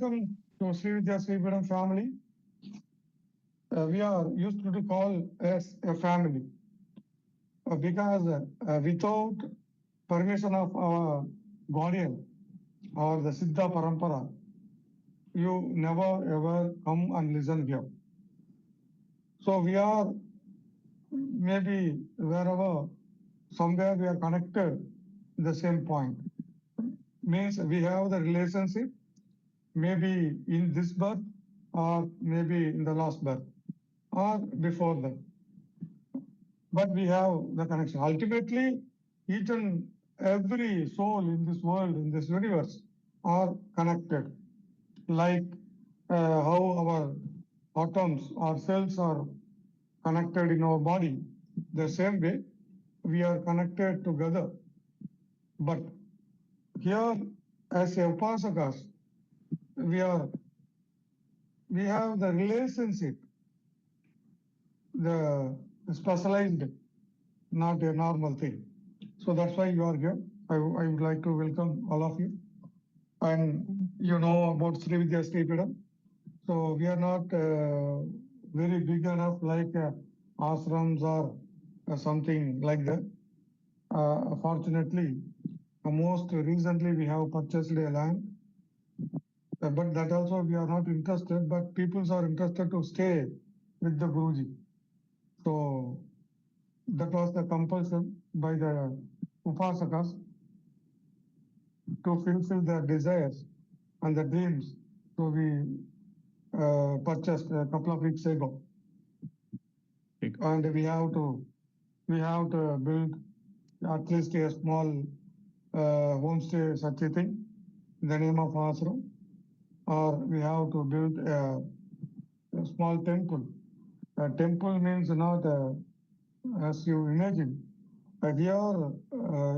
welcome to Sri Vidya Sri Bidam family. We are used to call as a family because without permission of our guardian or the Siddha Parampara, you never ever come and listen here. So we are maybe wherever, somewhere we are connected the same point. Means we have the relationship maybe in this birth or maybe in the last birth or before that. But we have the connection. Ultimately, each and every soul in this world, in this universe, are connected. Like how our atoms or cells are connected in our body, the same way we are connected together. But here, as a upasakas, we have the relationship, the specialized, not a normal thing. So that's why you are here. I would like to welcome all of you. And you know about Sri Vidya Sri Bidam. So we are not very big enough like ashrams or something like that. Fortunately, most recently we have purchased a land. But that also we are not interested, but people are interested to stay with the Guruji. So that was the compulsion by the upasakas to fulfill their desires and the dreams. So we purchased a couple of weeks ago. And we have to build at least a small homestay, such a thing, in the name of ashram, or we have to build a small temple. A temple means not as you imagine. We are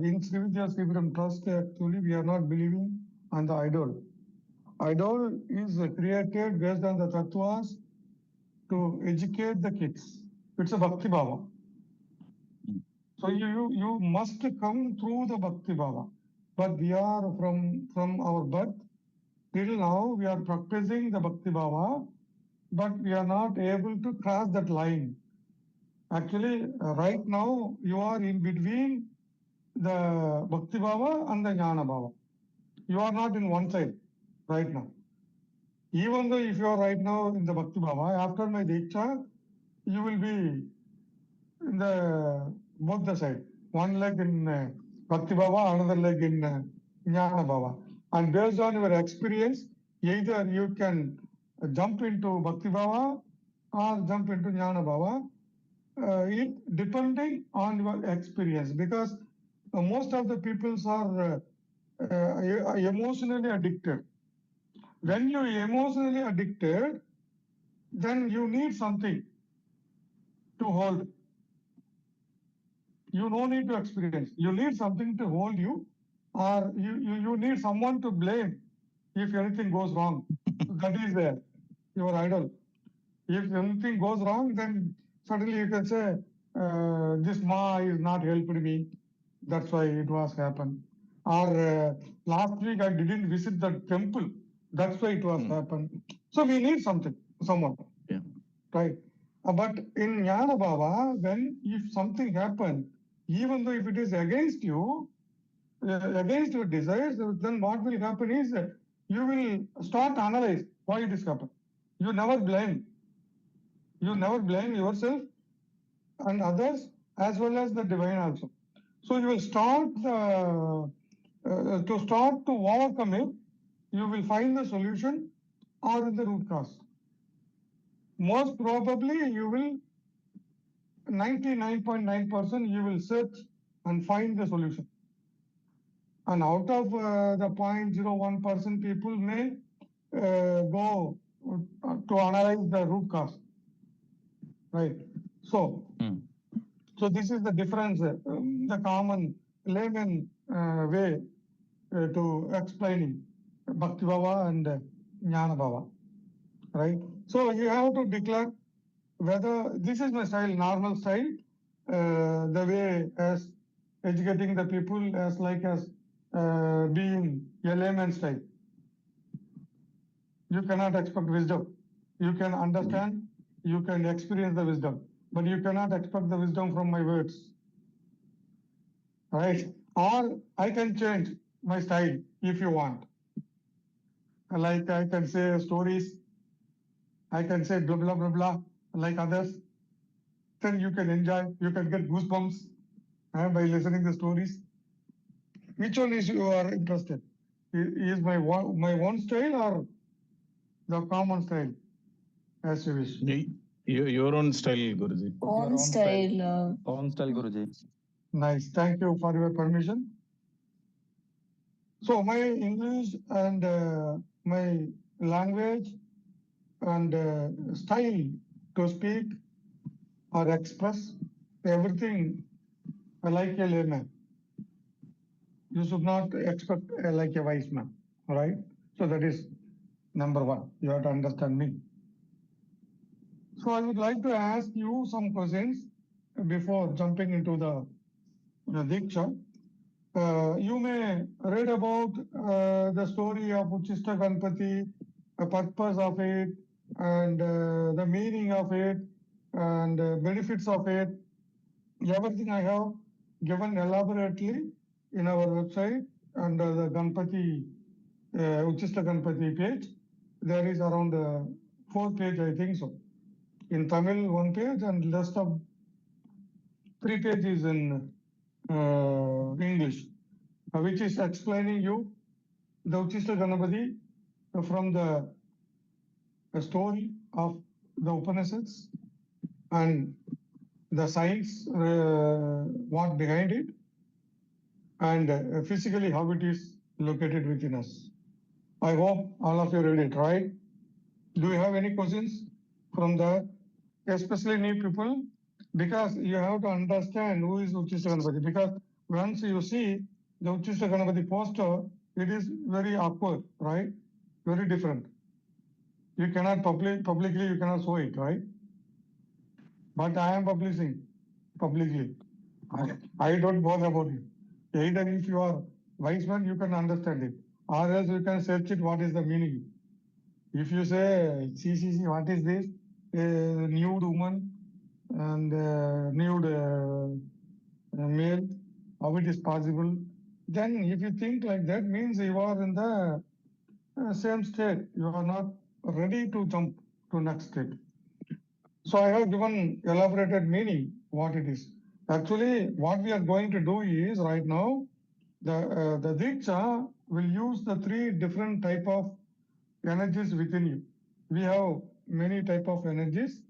in Sri Vidya Sri Bidam Trust, actually we are not believing on the idol. Idol is created based on the tattvas to educate the kids. It's a bhakti bhava. So you must come through the bhakti bhava. But we are from our birth till now we are practicing the bhakti bhava, but we are not able to cross that line. Actually, right now you are in between the bhakti bhava and the jnana bhava. You are not in one side right now. Even though if you are right now in the bhakti bhava, after my diksha, you will be in the both the side. One leg in bhakti bhava, another leg in jnana bhava. And based on your experience, either you can jump into bhakti bhava or jump into jnana bhava. It depending on your experience, because most of the peoples are emotionally addicted. When you emotionally addicted, then you need something to hold. You don't need to experience. You need something to hold you, or you need someone to blame if anything goes wrong. That is your idol. If anything goes wrong, then suddenly you can say, this Ma is not helping me. That's why it was happened. Or last week I didn't visit the temple. That's why it was happened. So we need something, someone. Yeah. Right. But in Jnana Bhava, when if something happened, even though if it is against you, against your desires, then what will happen is you will start analyze why it is happened. You never blame. You never blame yourself and others as well as the divine also. So you will start to overcome it. You will find the solution or in the root cause. Most probably you will 99.9% you will search and find the solution. And out of the 0.01% people may go to analyze the root cause. Right. So, so this is the difference, the common layman way to explaining Bhakti Bhava and Jnana Bhava. Right. So you have to declare whether this is my style, normal style, the way as educating the people as like as being a layman style. you cannot expect wisdom. You can understand, you can experience the wisdom, but you cannot expect the wisdom from my words, right? Or I can change my style if you want. Like I can say stories, I can say blah, blah, blah, blah, like others. Then you can enjoy, you can get goosebumps by listening the stories. Which one is you are interested? Is my one style or the common style, as you wish? Your own style, Guruji. Own style. Own style, Guruji. Nice. Thank you for your permission. So my English and my language and style to speak or express everything like a layman. You should not expect like a wise man, right? So that is number one. You have to understand me. So I would like to ask you some questions before jumping into the Diksha. You may read about the story of Ucchiṣṭa Mahā, the purpose of it, and the meaning of it, and benefits of it. Everything I have given elaborately in our website under the Gaṇapati, Ucchiṣṭa Mahā page. There is around 4 pages, I think so. In Tamil, 1 page, and rest of 3 pages in English, which is explaining you the Ucchiṣṭa Mahā from the story of the Upanishads and the science, what behind it, and physically how it is located within us. I hope all of you read it, right? Do you have any questions from that? Especially new people, because you have to understand who is Ucchiṣṭa Mahā, because once you see the Ucchiṣṭa Mahā poster, it is very awkward, right? Very different. You cannot publicly, you cannot show it, right? But I am publishing publicly. I don't bother about it. Either if you are wise man, you can understand it, or else you can search it, what is the meaning. If you say, see, what is this? Nude woman and nude male, how it is possible? Then if you think like that, means you are in the same state. You are not ready to jump to next step. So I have given elaborated meaning what it is. Actually, what we are going to do is right now, the Diksha will use the 3 different type of energies within you. We have many type of energies.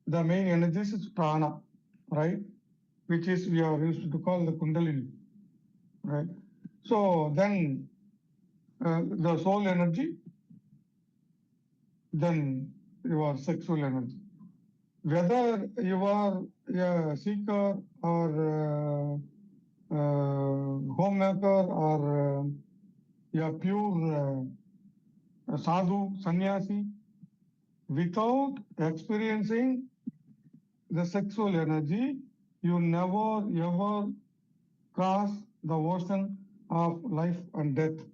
The main energies is Prāṇa, right? Which is we are used to call the Kundalini, right? So then the soul energy, then your sexual energy. Whether you are a seeker or homemaker or a pure sadhu, sannyasi, without experiencing the sexual energy, you never ever cross the ocean of life and death,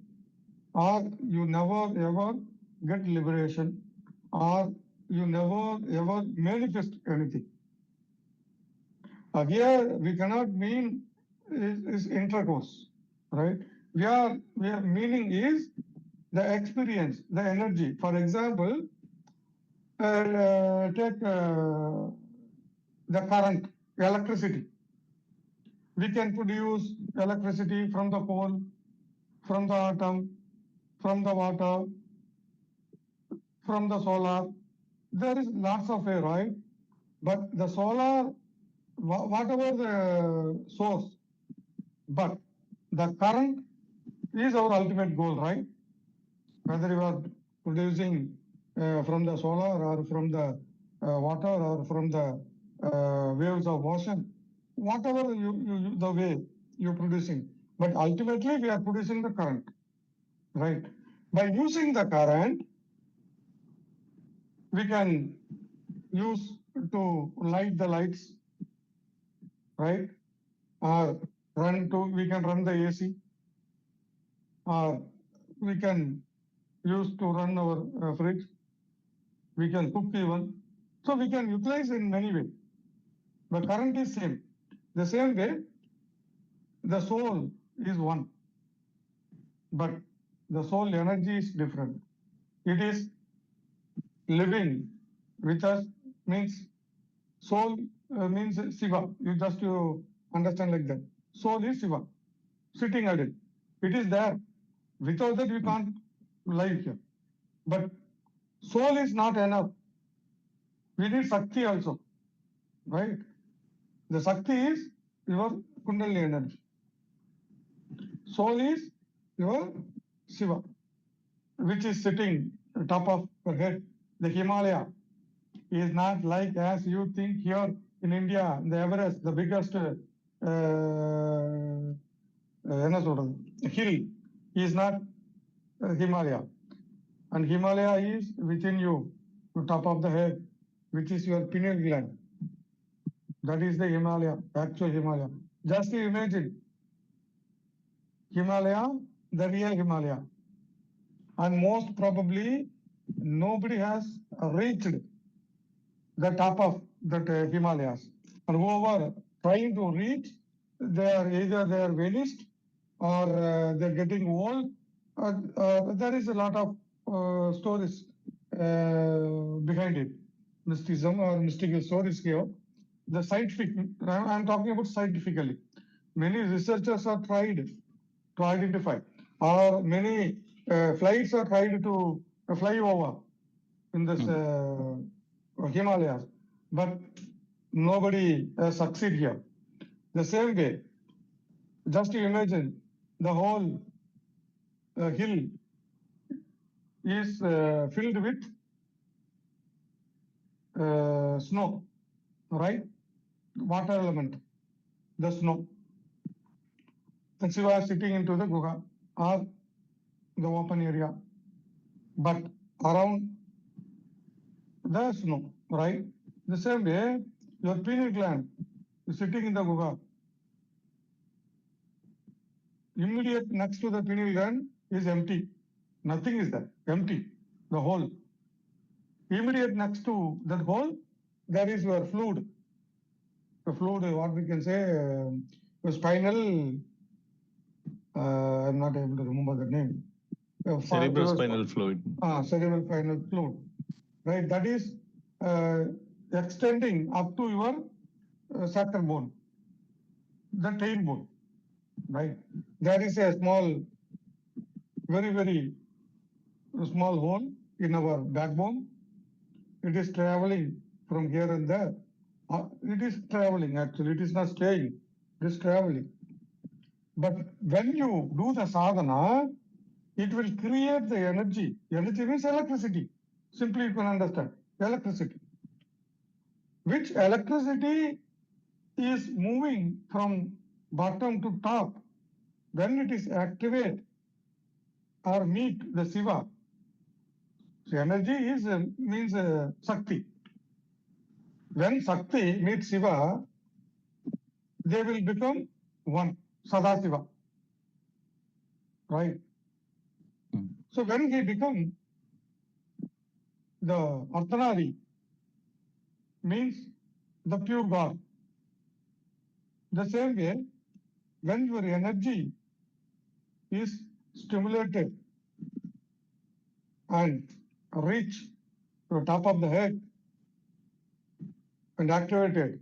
or you never ever get liberation, or you never ever manifest anything. Here we cannot mean is intercourse, right? We are meaning is the experience, the energy. For example, take the current, electricity. We can produce electricity from the coal, from the atom, from the water, from the solar. There is lots of air, right? But the solar, whatever the source, but the current is our ultimate goal, right? Whether you are producing from the solar or from the water or from the waves of ocean, whatever the way you're producing, but ultimately we are producing the current, right? By using the current, we can use to light the lights, right? Or we can run the AC, or we can use to run our fridge. We can cook even. So we can utilize in many ways. The current is same. The same way, the soul is one, but the soul energy is different. It is living with us, means soul means Shiva. You understand like that. Soul is Shiva, sitting at it. It is there. Without that, we can't live here. But soul is not enough. We need Śakti also, right? The Śakti is your Kundalini energy. Soul is your Shiva, which is sitting on top of your head. The Himalaya is not like as you think here in India, the Everest, the biggest hill is not Himalaya. And Himalaya is within you, on top of the head, which is your pineal gland. That is the Himalaya, actual Himalaya. Just imagine Himalaya, the real Himalaya. And most probably, nobody has reached the top of that Himalayas. And whoever trying to reach, they are vanished or they're getting old. There is a lot of stories behind it, mysticism or mystical stories here. The scientific, I'm talking about scientifically. Many researchers are tried to identify, or many flights are tried to fly over in this Himalayas, but nobody succeed here. The same way, just imagine the whole hill is filled with snow, right? Water element, the snow. And Shiva is sitting into the guha or the open area, but around the snow, right? The same way, your pineal gland is sitting in the guha. Immediate next to the pineal gland is empty. Nothing is there, empty, the hole. Immediate next to that hole, there is your fluid. The fluid, what we can say, spinal, I'm not able to remember the name. Cerebrospinal fluid. Cerebrospinal fluid, right? That is extending up to your sacral bone, the tailbone, right? There is a small, very, very small hole in our backbone. It is traveling from here and there. It is traveling actually, it is not staying, it is traveling. But when you do the sadhana, it will create the energy. Energy means electricity. Simply you can understand, electricity. Which electricity is moving from bottom to top. When it is activate or meet the Shiva, so energy is means Śakti. When Śakti meets Shiva, they will become one, Sadashiva. Right? So when he become the Arthanari, means the pure God. The same way, when your energy is stimulated and reach to the top of the head and activated,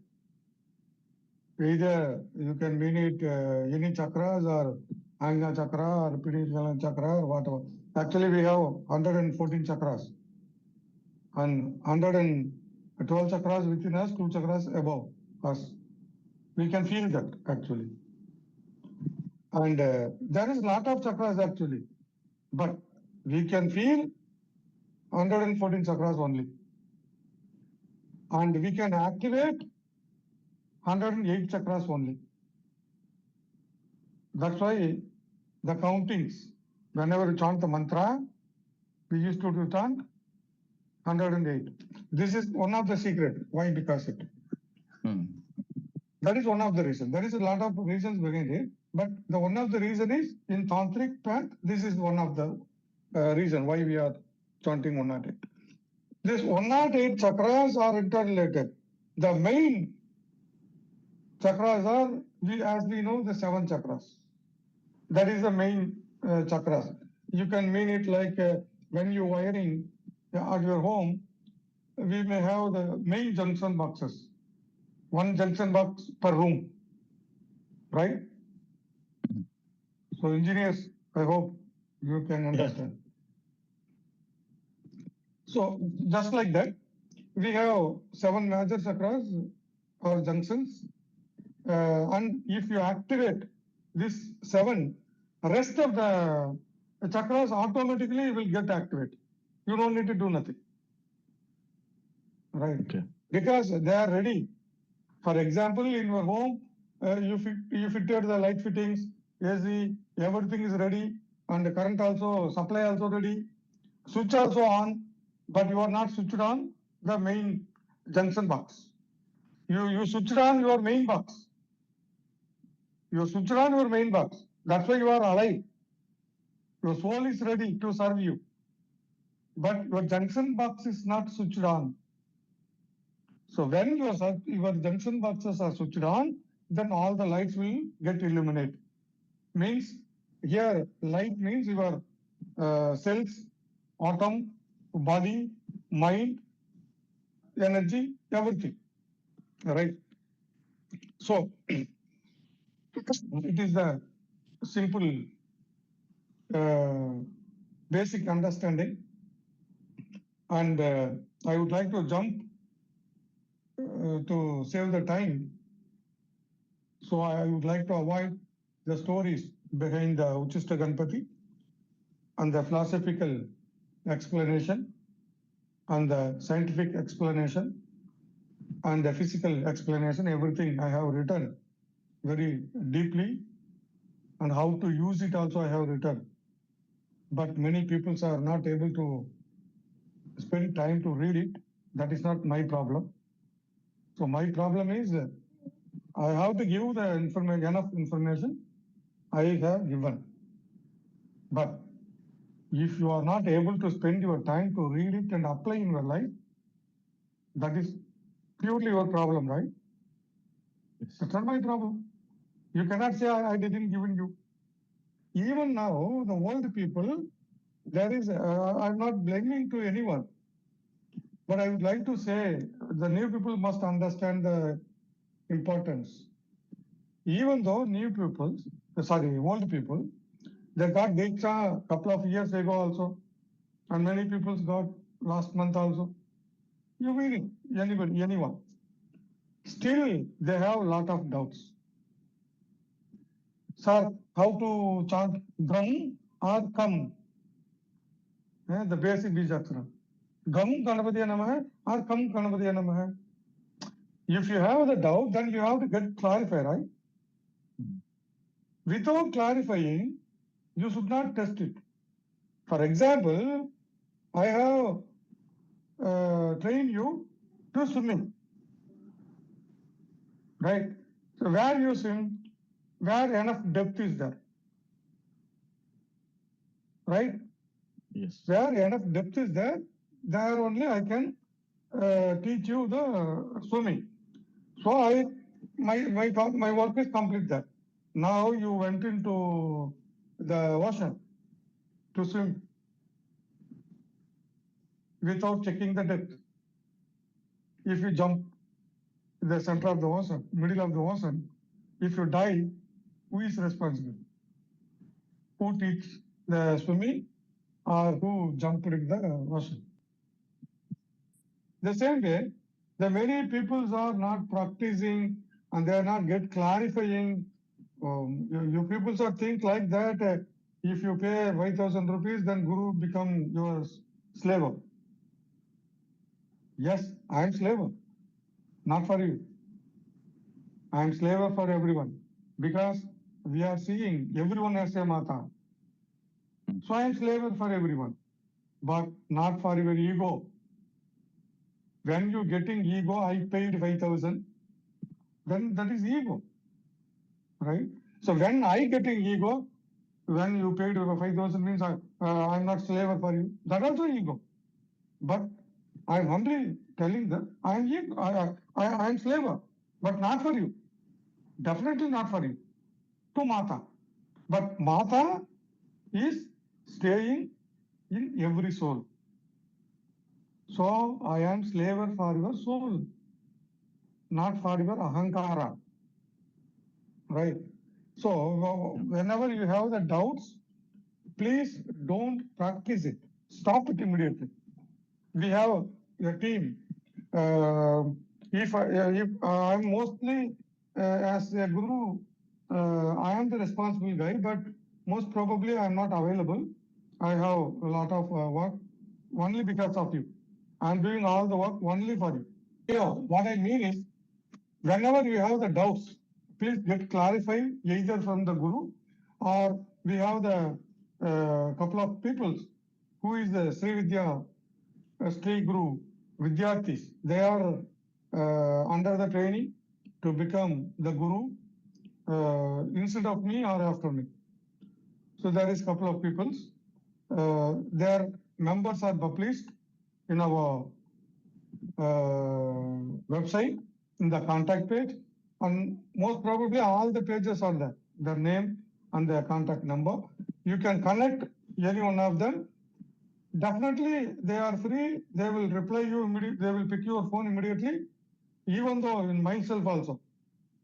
either you can mean it any chakras or Ajna chakra or Pineal chakra or whatever. Actually, we have 114 chakras and 112 chakras within us, 2 chakras above us. We can feel that actually. And there is a lot of chakras actually, but we can feel 114 chakras only. And we can activate 108 chakras only. That's why the countings, whenever you chant the mantra, we used to do chant 108. This is one of the secret. Why? Because it. That is one of the reasons. There is a lot of reasons behind it, but the one of the reason is in Tantric path, this is one of the reason why we are chanting 108. This 108 chakras are interrelated. The main chakras are, as we know, the 7 chakras. That is the main chakras. You can mean it like when you wiring at your home, we may have the main junction boxes. 1 junction box per room, right? So engineers, I hope you can understand. So just like that, we have 7 major chakras or junctions, and if you activate this 7, rest of the chakras automatically will get activated. You don't need to do nothing, right? Okay. Because they are ready. For example, in your home, you fitted the light fittings, AC, everything is ready, and the current also, supply also ready, switch also on, but you are not switched on the main junction box. You switched on your main box. You switched on your main box. That's why you are alive. Your soul is ready to serve you. But your junction box is not switched on. So when your junction boxes are switched on, then all the lights will get illuminated. Means here light means your cells, atom, body, mind, energy, everything. Right? So it is the simple basic understanding, and I would like to jump to save the time. So I would like to avoid the stories behind the Ucchiṣṭa Mahā and the philosophical explanation and the scientific explanation and the physical explanation. Everything I have written very deeply, and how to use it also I have written. But many people are not able to spend time to read it. That is not my problem. So my problem is I have to give the enough information I have given. But if you are not able to spend your time to read it and apply in your life, that is purely your problem, right? That's not my problem. You cannot say I didn't give you. Even now, the old people, there is, I'm not blaming to anyone. But I would like to say the new people must understand the importance. Even though old people, they got Diksha a couple of years ago also, and many people got last month also. You mean anyone. Still, they have a lot of doubts. Sir, how to chant Gram or Kam? The basic Bijakshara. Gam Gaṇapati Namaha or Kam Gaṇapati Namaha? If you have the doubt, then you have to get clarified, right? Without clarifying, you should not test it. For example, I have trained you to swimming, right? So where you swim, where enough depth is there, right? Yes. Where enough depth is there, there only I can teach you the swimming. So my work is complete there. Now you went into the ocean to swim without checking the depth. If you jump in the center of the ocean, middle of the ocean, if you die, who is responsible? Who teaches the swimming or who jumped in the ocean? The same way, the many people are not practicing and they are not get clarifying. You people are think like that. If you pay 5,000 rupees, then Guru become your slave. Yes, I am slave, not for you. I am slave for everyone because we are seeing everyone as a mata. So I am slave for everyone, but not for your ego. When you getting ego, I paid 5,000, then that is ego, right? So when I getting ego, when you paid 5,000 means I'm not slaver for you. That also ego. But I'm only telling that I'm slaver, but not for you. Definitely not for you. To Mata. But Mata is staying in every soul. So I am slaver for your soul, not for your ahankara. Right? So whenever you have the doubts, please don't practice it. Stop it immediately. We have a team. If I'm mostly as a guru, I am the responsible guy, but most probably I'm not available. I have a lot of work only because of you. I'm doing all the work only for you. What I mean is, whenever you have the doubts, please get clarified either from the guru or we have the couple of people who is the Sri Vidya Sri Guru Vidyarthis. They are under the training to become the guru instead of me or after me. So there is couple of people. Their members are published in our website in the contact page, and most probably all the pages are there, their name and their contact number. You can connect any one of them. Definitely they are free. They will reply you immediately. They will pick your phone immediately. Even though in myself also,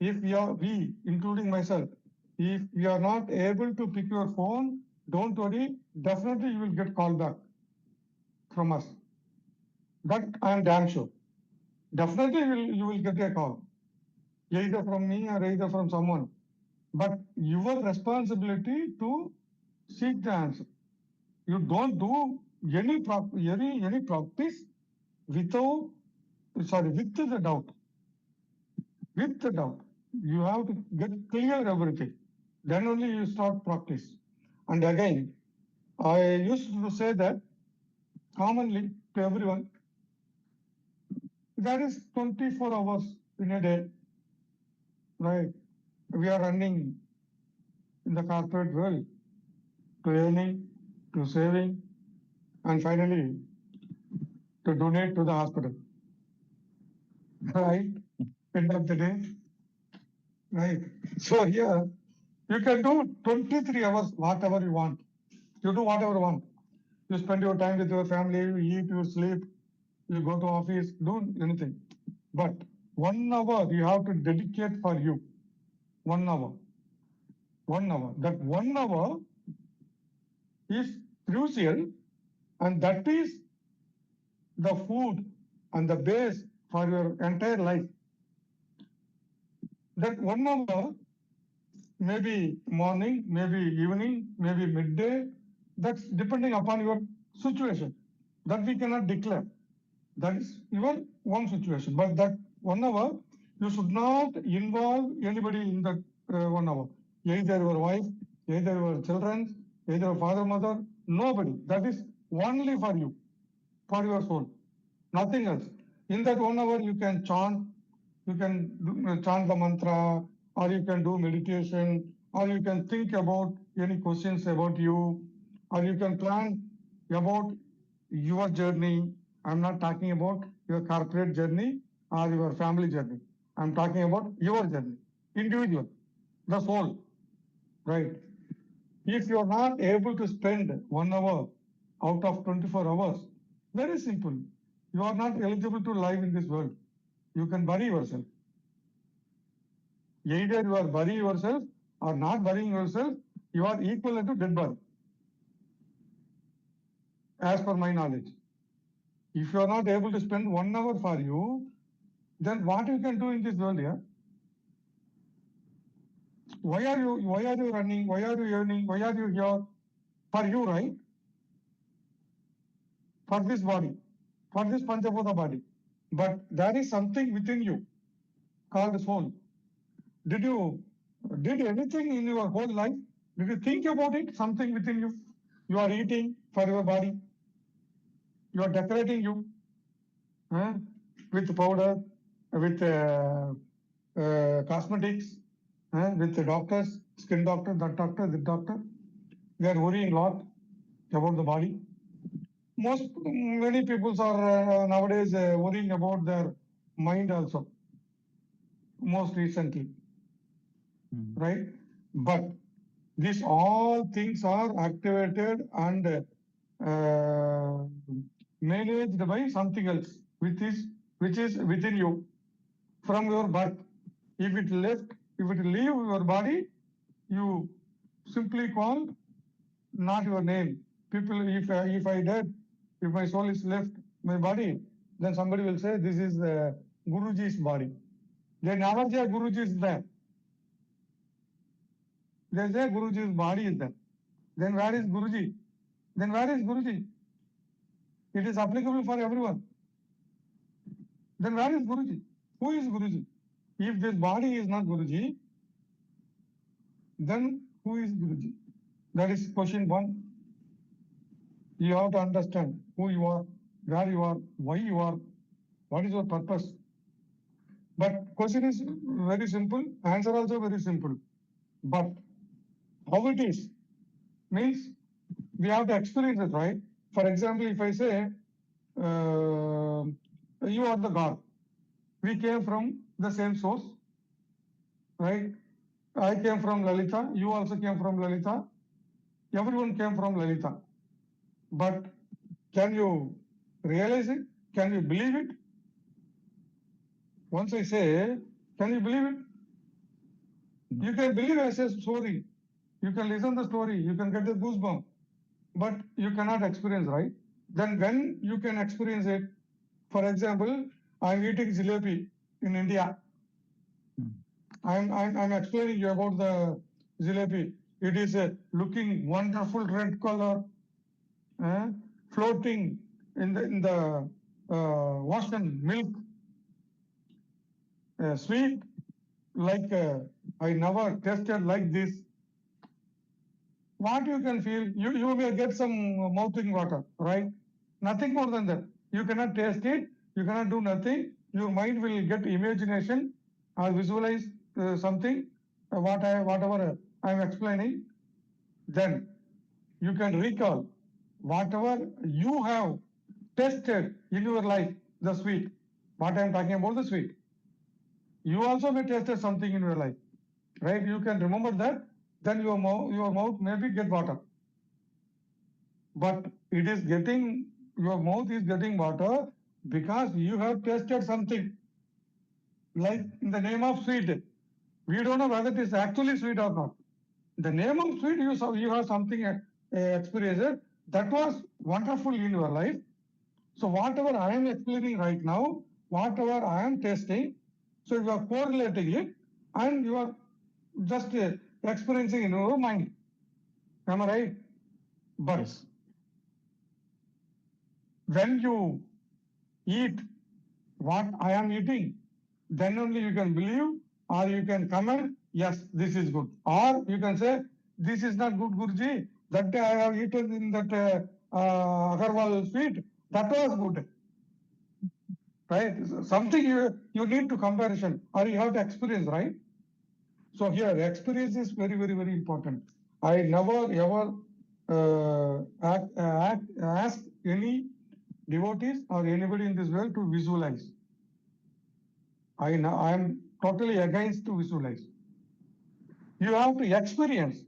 if we, including myself, if we are not able to pick your phone, don't worry. Definitely you will get call back from us. That I am damn sure. Definitely you will get a call, either from me or either from someone. But your responsibility to seek the answer. You don't do any practice without, with the doubt. With the doubt. You have to get clear everything. Then only you start practice. And again, I used to say that commonly to everyone, there is 24 hours in a day, right? We are running in the corporate world to earning, to saving, and finally to donate to the hospital, right? End of the day, right? So here, you can do 23 hours, whatever you want. You do whatever you want. You spend your time with your family, you eat, you sleep, you go to office, do anything. But 1 hour you have to dedicate for you. 1 hour. 1 hour. That 1 hour is crucial, and that is the food and the base for your entire life. That 1 hour, maybe morning, maybe evening, maybe midday, that's depending upon your situation. That we cannot declare. That is your one situation. But that 1 hour, you should not involve anybody in that 1 hour. Either your wife, either your children, either your father, mother, nobody. That is only for you, for your soul, nothing else. In that 1 hour, you can chant, you can chant the mantra, or you can do meditation, or you can think about any questions about you, or you can plan about your journey. I'm not talking about your corporate journey or your family journey. I'm talking about your journey, individual, the soul, right? If you're not able to spend 1 hour out of 24 hours, very simple. You are not eligible to live in this world. You can bury yourself. Either you are burying yourself or not burying yourself, you are equivalent to dead body, as per my knowledge. If you are not able to spend 1 hour for you, then what you can do in this world here? Why are you running? Why are you earning? Why are you here? For you, right? For this body, for this Panchabhuta body. But there is something within you called soul. Did anything in your whole life? Did you think about it? Something within you? You are eating for your body. You are decorating you with powder, with cosmetics, with the doctors, skin doctor, that doctor, this doctor. they are worrying a lot about the body. Many people are nowadays worrying about their mind also, most recently, right? But these all things are activated and managed by something else, which is within you from your birth. If it leave your body, you simply call not your name. People, if I dead, if my soul is left my body, then somebody will say this is Guruji's body. They never say Guruji is there. They say Guruji's body is there. Then where is Guruji? Then where is Guruji? It is applicable for everyone. Then where is Guruji? Who is Guruji? If this body is not Guruji, then who is Guruji? That is question one. You have to understand who you are, where you are, why you are, what is your purpose. But question is very simple, answer also very simple. But how it is means we have to experience it, right? For example, if I say, you are the God, we came from the same source, right? I came from Lalita, you also came from Lalita, everyone came from Lalita. But can you realize it? Can you believe it? Once I say, can you believe it? You can believe as a story. You can listen the story. You can get the goosebump. But you cannot experience, right? Then when you can experience it, for example, I'm eating jalebi in India. I'm explaining you about the jalebi. It is a looking wonderful red color, floating in the ocean, milk, sweet, like I never tasted like this. What you can feel, you may get some mouthing water, right? Nothing more than that. You cannot taste it, you cannot do nothing. Your mind will get imagination or visualize something, whatever I'm explaining. Then you can recall whatever you have tasted in your life, the sweet. What I'm talking about, the sweet. You also may tasted something in your life, right? You can remember that, then your mouth maybe get water. But it is getting, your mouth is getting water because you have tasted something. Like in the name of sweet, we don't know whether it is actually sweet or not. The name of sweet, you have something experienced that was wonderful in your life. So whatever I am explaining right now, whatever I am tasting, so you are correlating it and you are just experiencing in your mind. Am I right? But Yes. when you eat what I am eating, then only you can believe, or you can comment, yes, this is good. Or you can say, this is not good, Guruji. That day I have eaten in that Agarwal sweet, that was good. Right? Something you need to comparison, or you have to experience, right? So here, experience is very, very, very important. I never ever ask any devotees or anybody in this world to visualize. I am totally against to visualize. You have to experience.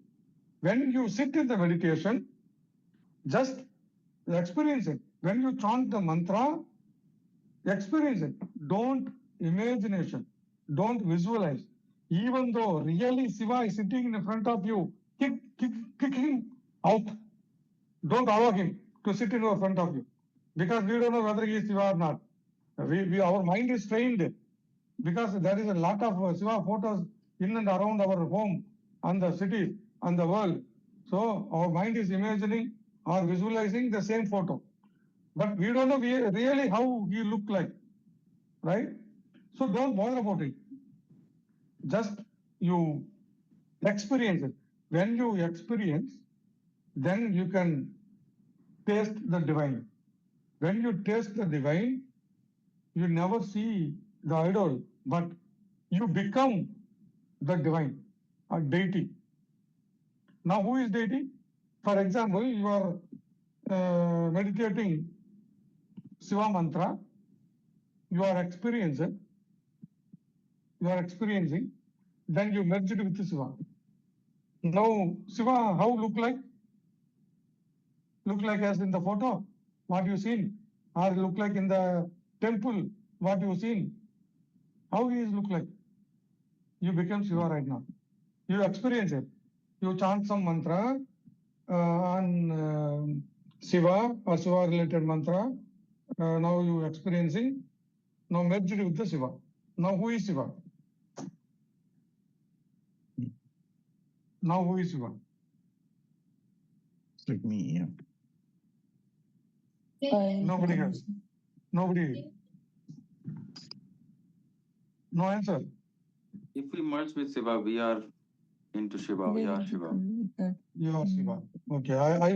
When you sit in the meditation, just experience it. When you chant the mantra, experience it. Don't imagination. Don't visualize. Even though really Shiva is sitting in front of you, kick him out. Don't allow him to sit in front of you. Because we don't know whether he is Shiva or not. Our mind is trained because there is a lot of Shiva photos in and around our home and the city and the world. So our mind is imagining or visualizing the same photo. But we don't know really how he looked like, right? So don't bother about it. Just you experience it. When you experience, then you can taste the divine. When you taste the divine, you never see the idol, but you become the divine, a deity. Now, who is deity? For example, you are meditating Shiva mantra, you are experiencing, then you merge it with Shiva. Now, Shiva, how look like? Look like as in the photo, what you seen, or look like in the temple, what you seen. How he is look like? You become Shiva right now. You experience it. You chant some mantra on Shiva or Shiva related mantra. Now you experiencing. Now merge it with the Shiva. Now who is Shiva? Now who is Shiva? It's like me, yeah. Nobody has. Nobody. No answer. If we merge with Shiva, we are into Shiva. We are Shiva. You are Shiva. Okay, I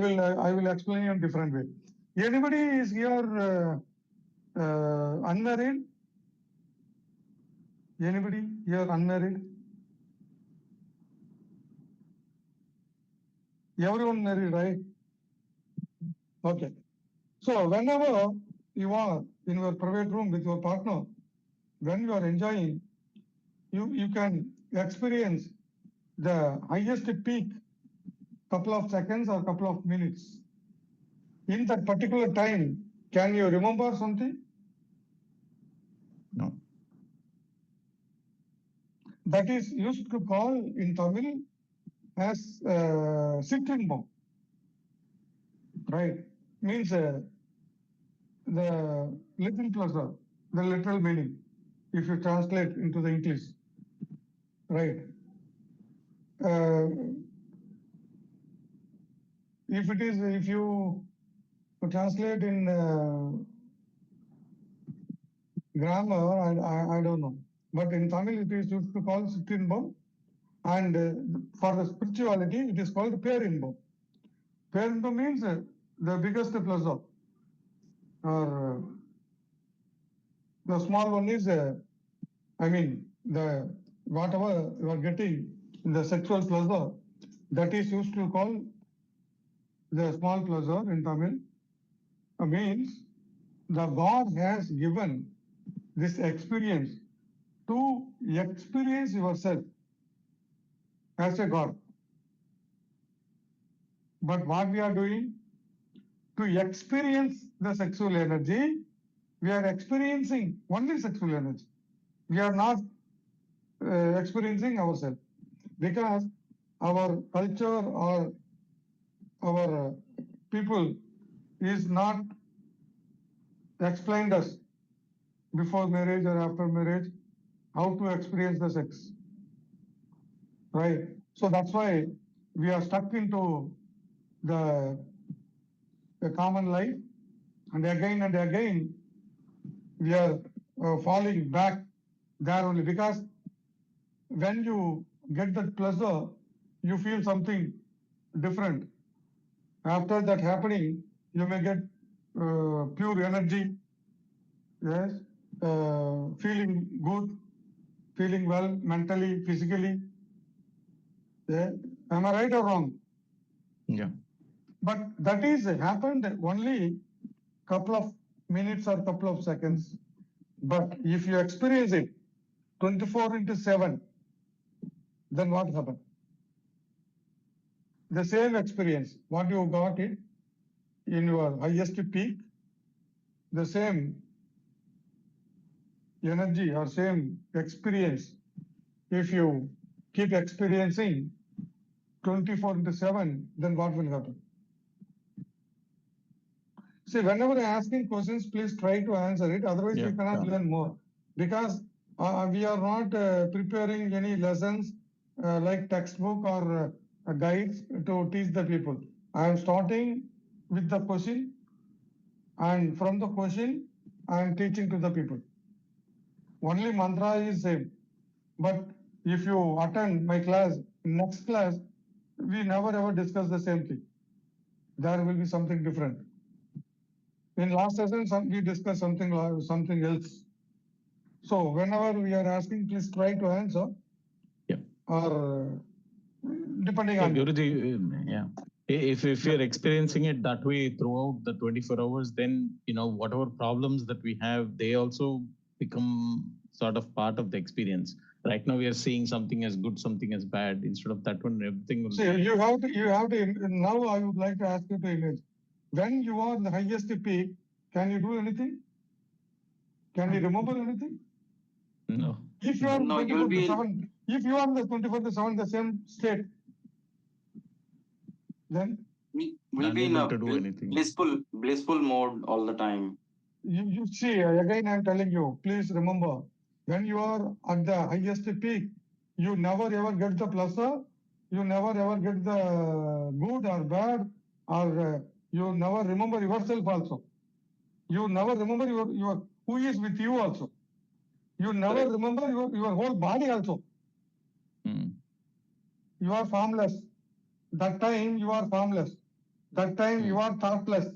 will explain in a different way. Anybody is here unmarried? Anybody here unmarried? Everyone married, right? Okay. So whenever you are in your private room with your partner, when you are enjoying, you can experience the highest peak couple of seconds or couple of minutes. In that particular time, can you remember something? No. That is used to call in Tamil as Sittinbam. Right? Means the little pleasure, the literal meaning, if you translate into the English. Right? If you translate in grammar, I don't know. But in Tamil, it is used to call Sittinbam. And for the spirituality, it is called Perinbam. Perinbam means the biggest pleasure. Or the small one is, the whatever you are getting, the sexual pleasure, that is used to call the small pleasure in Tamil. Means the God has given this experience to experience yourself as a God. But what we are doing? To experience the sexual energy, we are experiencing only sexual energy. We are not experiencing ourselves, because our culture or our people is not explained us before marriage or after marriage how to experience the sex. Right? So that's why we are stuck into the common life, and again we are falling back there only, because when you get that pleasure, you feel something different. After that happening, you may get pure energy, yes, feeling good, feeling well mentally, physically. Yeah. Am I right or wrong? Yeah. But that is happened only couple of minutes or couple of seconds. But if you experience it 24/7, then what happened? The same experience, what you got it in your highest peak, the same energy or same experience, if you keep experiencing 24/7, then what will happen? See, whenever I'm asking questions, please try to answer it. Otherwise, we cannot learn more. Because we are not preparing any lessons like textbook or guides to teach the people. I am starting with the question, and from the question, I am teaching to the people. Only mantra is same. But if you attend my class, next class, we never ever discuss the same thing. There will be something different. In last session, we discussed something else. So whenever we are asking, please try to answer. Yeah. Or depending on Guruji, yeah. If you're experiencing it that way throughout the 24 hours, then whatever problems that we have, they also become sort of part of the experience. Right now we are seeing something as good, something as bad. Instead of that one, everything will. See, you have to. Now I would like to ask you to imagine. When you are in the highest peak, can you do anything? Can you remember anything? No. If you are No, you'll be 24/7, if you are in the 24/7, the same state, then will be in Unable a to do anything. blissful mode all the time. you see, again I'm telling you, please remember, when you are at the highest peak, you never ever get the pleasure, you never ever get the good or bad, or you never remember yourself also. You never remember your who is with you also. You never Correct. remember your whole body also. You are formless. That time you are formless. That time you are thoughtless.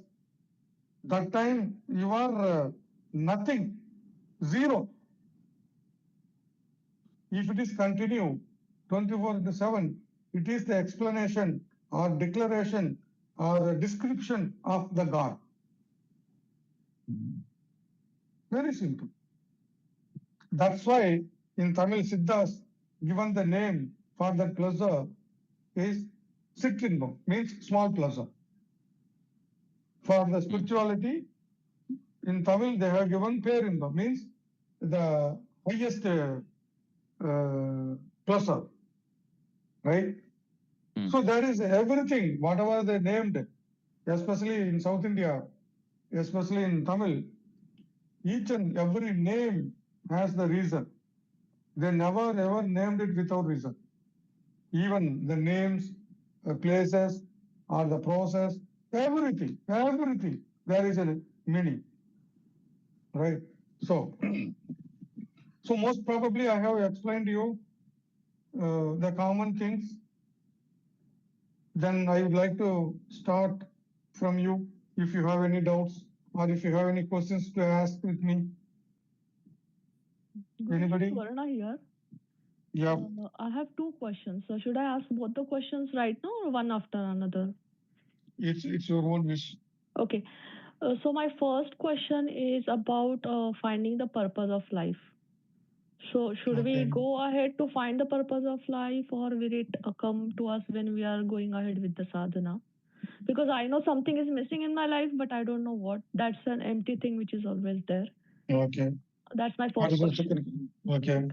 That time you are nothing, zero. If it is continue 24/7, it is the explanation or declaration or description of the God. Very simple. That's why in Tamil Siddhas given the name for that pleasure is Sittlimbam, means small pleasure. For the spirituality, in Tamil they have given Perimbam, means the highest pleasure, right? So there is everything, whatever they named, especially in South India, especially in Tamil, each and every name has the reason. They never ever named it without reason. Even the names, places, or the process, everything, there is a meaning, right? So, so most probably I have explained to you the common things. Then I would like to start from you if you have any doubts or if you have any questions to ask with me. Anybody? Varna here. Yeah. I have two questions. So should I ask both the questions right now or one after another? It's your own wish. Okay. So my first question is about finding the purpose of life. So should we go ahead to find the purpose of life, or will it come to us when we are going ahead with the sadhana? Because I know something is missing in my life, but I don't know what. That's an empty thing which is always there. Okay. That's my What first is the question. second? Okay.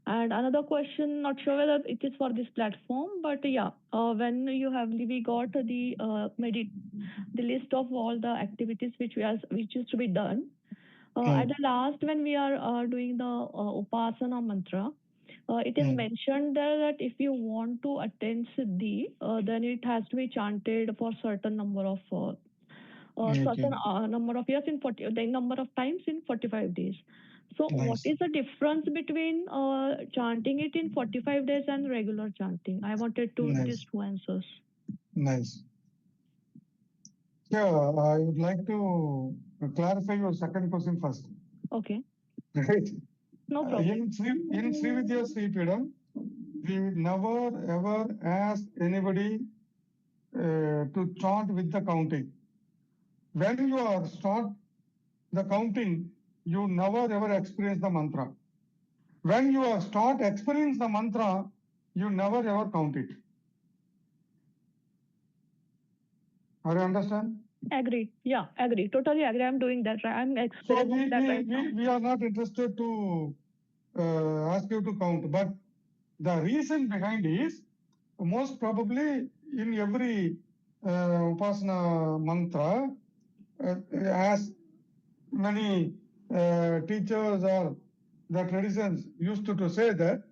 And another question, not sure whether it is for this platform, but yeah, when we got the list of all the activities which is to be done. At the last, when we are doing the upasana mantra, it is mentioned there that if you want to attain siddhi, then it has to be chanted for certain number of number of years in 40, the number of times in 45 days. So what is the difference between chanting it in 45 days and regular chanting? I wanted these two answers. Nice. Yeah, I would like to clarify your second question first. Okay. Right. No problem. In Sri Vidya Sri Pidam, we never ever ask anybody to chant with the counting. When you are start the counting, you never ever experience the mantra. When you are start experience the mantra, you never ever count it. Are you understand? Agree. Yeah, agree. Totally agree. I'm doing that. Right. I'm experiencing that right now. We are not interested to ask you to count, but the reason behind is most probably in every upasana mantra, as many teachers or the traditions used to say that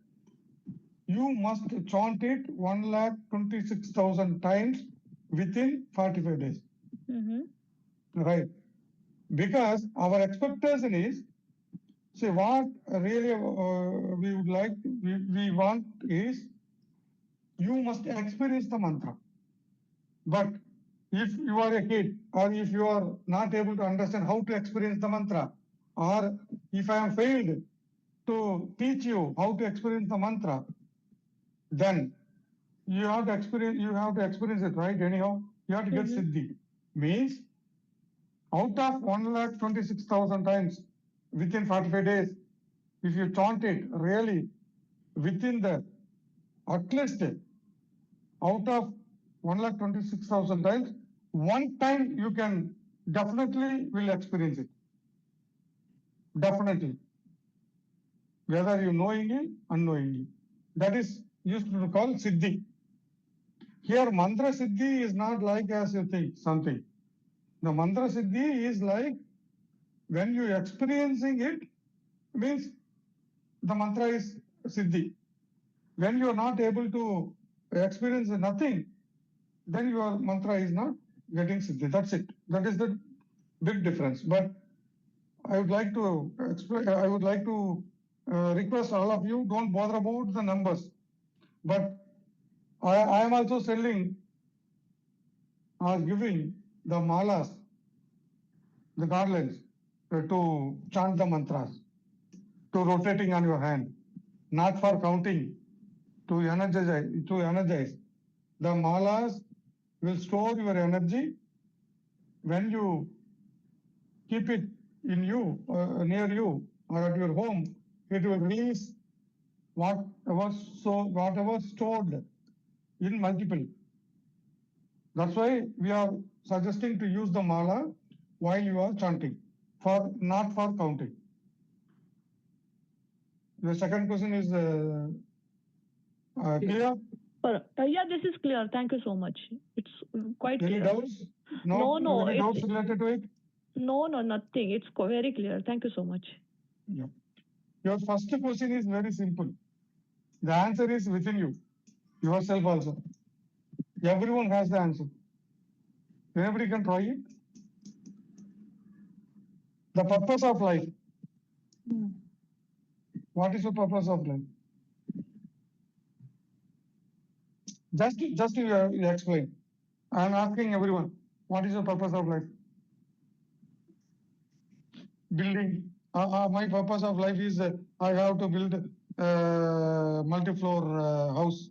you must chant it 1,26,000 times within 45 days. Right. Because our expectation is, see, what really we would like, we want is, you must experience the mantra. But if you are a kid, or if you are not able to understand how to experience the mantra, or if I am failed to teach you how to experience the mantra, then you have to experience it, right? Anyhow, you have to get Siddhi. Means out of 1,26,000 times within 45 days, if you chant it really within the, at least out of 1,26,000 times, one time you can definitely will experience it. Definitely. Whether you knowingly, unknowingly. That is used to call Siddhi. Here, mantra Siddhi is not like as you think something. The mantra Siddhi is like when you experiencing it, means the mantra is Siddhi. When you are not able to experience nothing, then your mantra is not getting Siddhi. That's it. That is the big difference. But I would like to explain, I would like to request all of you, don't bother about the numbers. But I am also selling or giving the malas, the garlands, to chant the mantras, to rotating on your hand, not for counting, to energize. The malas will store your energy. When you keep it in you, near you, or at your home, it will release whatever stored in multiple. That's why we are suggesting to use the mala while you are chanting, not for counting. The second question is clear? Yeah, this is clear. Thank you so much. It's quite Any clear. doubts? No, any doubts it's, related to it? no, nothing. It's very clear. Thank you so much. Yeah. Your first question is very simple. The answer is within you, yourself also. Everyone has the answer. Anybody can try it. The purpose of life. What is the purpose of life? Just you explain. I am asking everyone, what is the purpose of life? Building. My purpose of life is I have to build multi-floor house.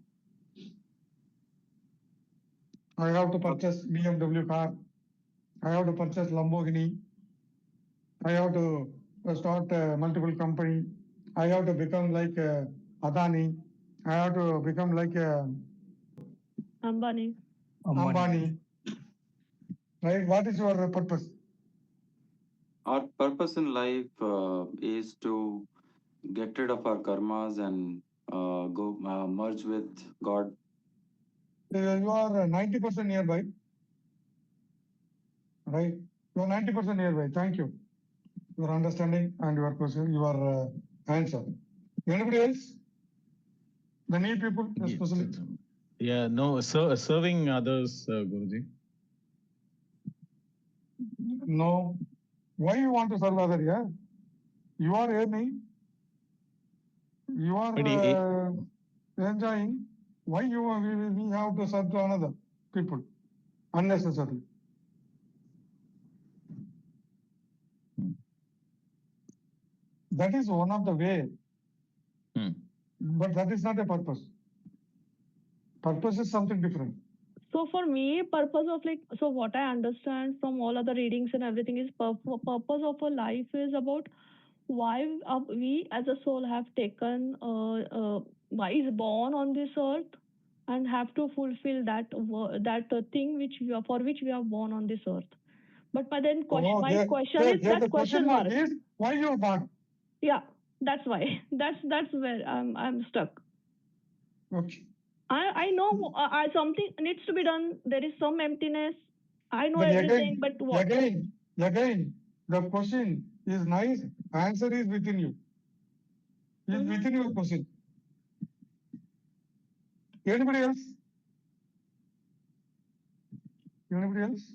I have to purchase BMW car. I have to purchase Lamborghini. I have to start multiple company. I have to become like Adani. I have to become like Ambani. Right? What is your purpose? Our purpose in life is to get rid of our karmas and go merge with God. You are 90% nearby. Right? You are 90% nearby. Thank you. Your understanding and your question, your answer. Anybody else? The new people, especially. Yeah, no, serving others, Guruji. No. Why you want to serve others? Yeah, you are earning. You are enjoying. Why we have to serve to another people unnecessarily? That is one of the way. But that is not a purpose. Purpose is something different. So for me, purpose of so what I understand from all other readings and everything is purpose of a life is about why we as a soul have taken, why is born on this earth and have to fulfill that thing for which we are born on this earth. But then my question is that question mark. Is why you are born? Yeah, that's why. That's where I'm stuck. Okay. I know something needs to be done. There is some emptiness. I know everything, but what? Again, the question is nice. Answer is within you. Is within your question. Anybody else? Anybody else?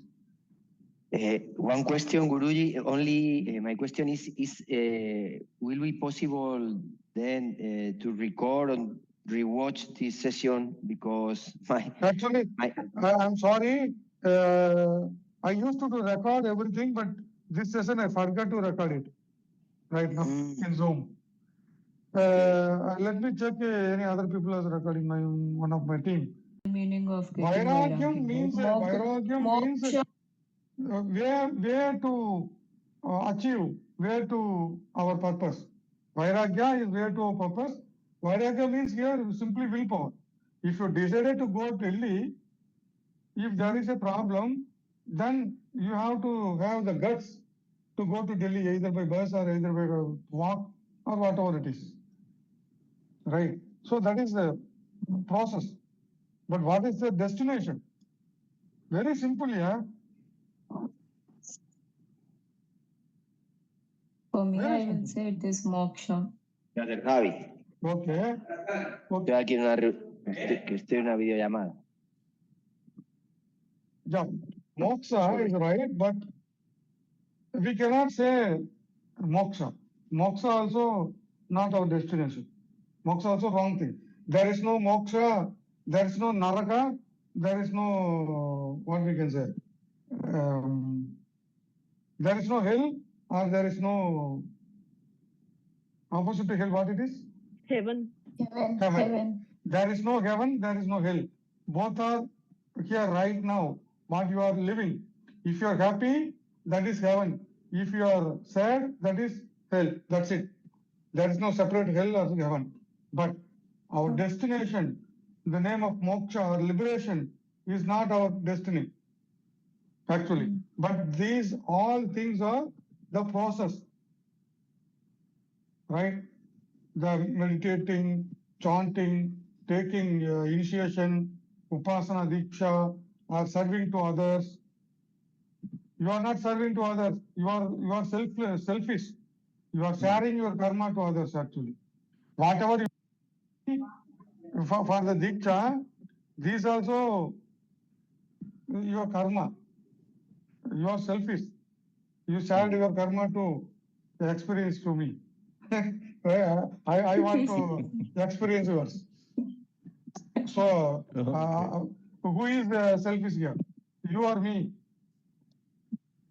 One question, Guruji. Only my question is will it be possible then to record and rewatch this session? Because I'm sorry. I used to record everything, but this session I forgot to record it right now in Zoom. Let me check any other people are recording one of my team. meaning of getting Vairagyam means moksha. where to achieve, where to our purpose. Vairagya is where to our purpose. Vairagya means here simply willpower. If you decided to go to Delhi, if there is a problem, then you have to have the guts to go to Delhi either by bus or either by walk or whatever it is. Right? So that is the process. But what is the destination? Very simple, yeah. For me, Very I will simple. say it is moksha. Gracias, Javi. Okay. Estoy aquí en estoy en una videollamada. Yeah. Moksha is right, but we cannot say moksha. Moksha also not our destination. Moksha also wrong thing. There is no moksha, there is no naraka, there is no, what we can say, there is no hell or there is no opposite to hell, what it is? Heaven. Heaven. There is no heaven, there is no hell. Both are here right now, what you are living. If you are happy, that is heaven. If you are sad, that is hell. That's it. There is no separate hell or heaven. But our destination, the name of moksha or liberation, is not our destiny, actually. But these all things are the process, right? The meditating, chanting, taking initiation, upasana diksha, or serving to others. You are not serving to others. You are selfish. You are sharing your karma to others actually. Whatever you for the diksha, these also your karma. You are selfish. You shared your karma to experience to me. I want to experience yours. So, who is selfish here? You or me?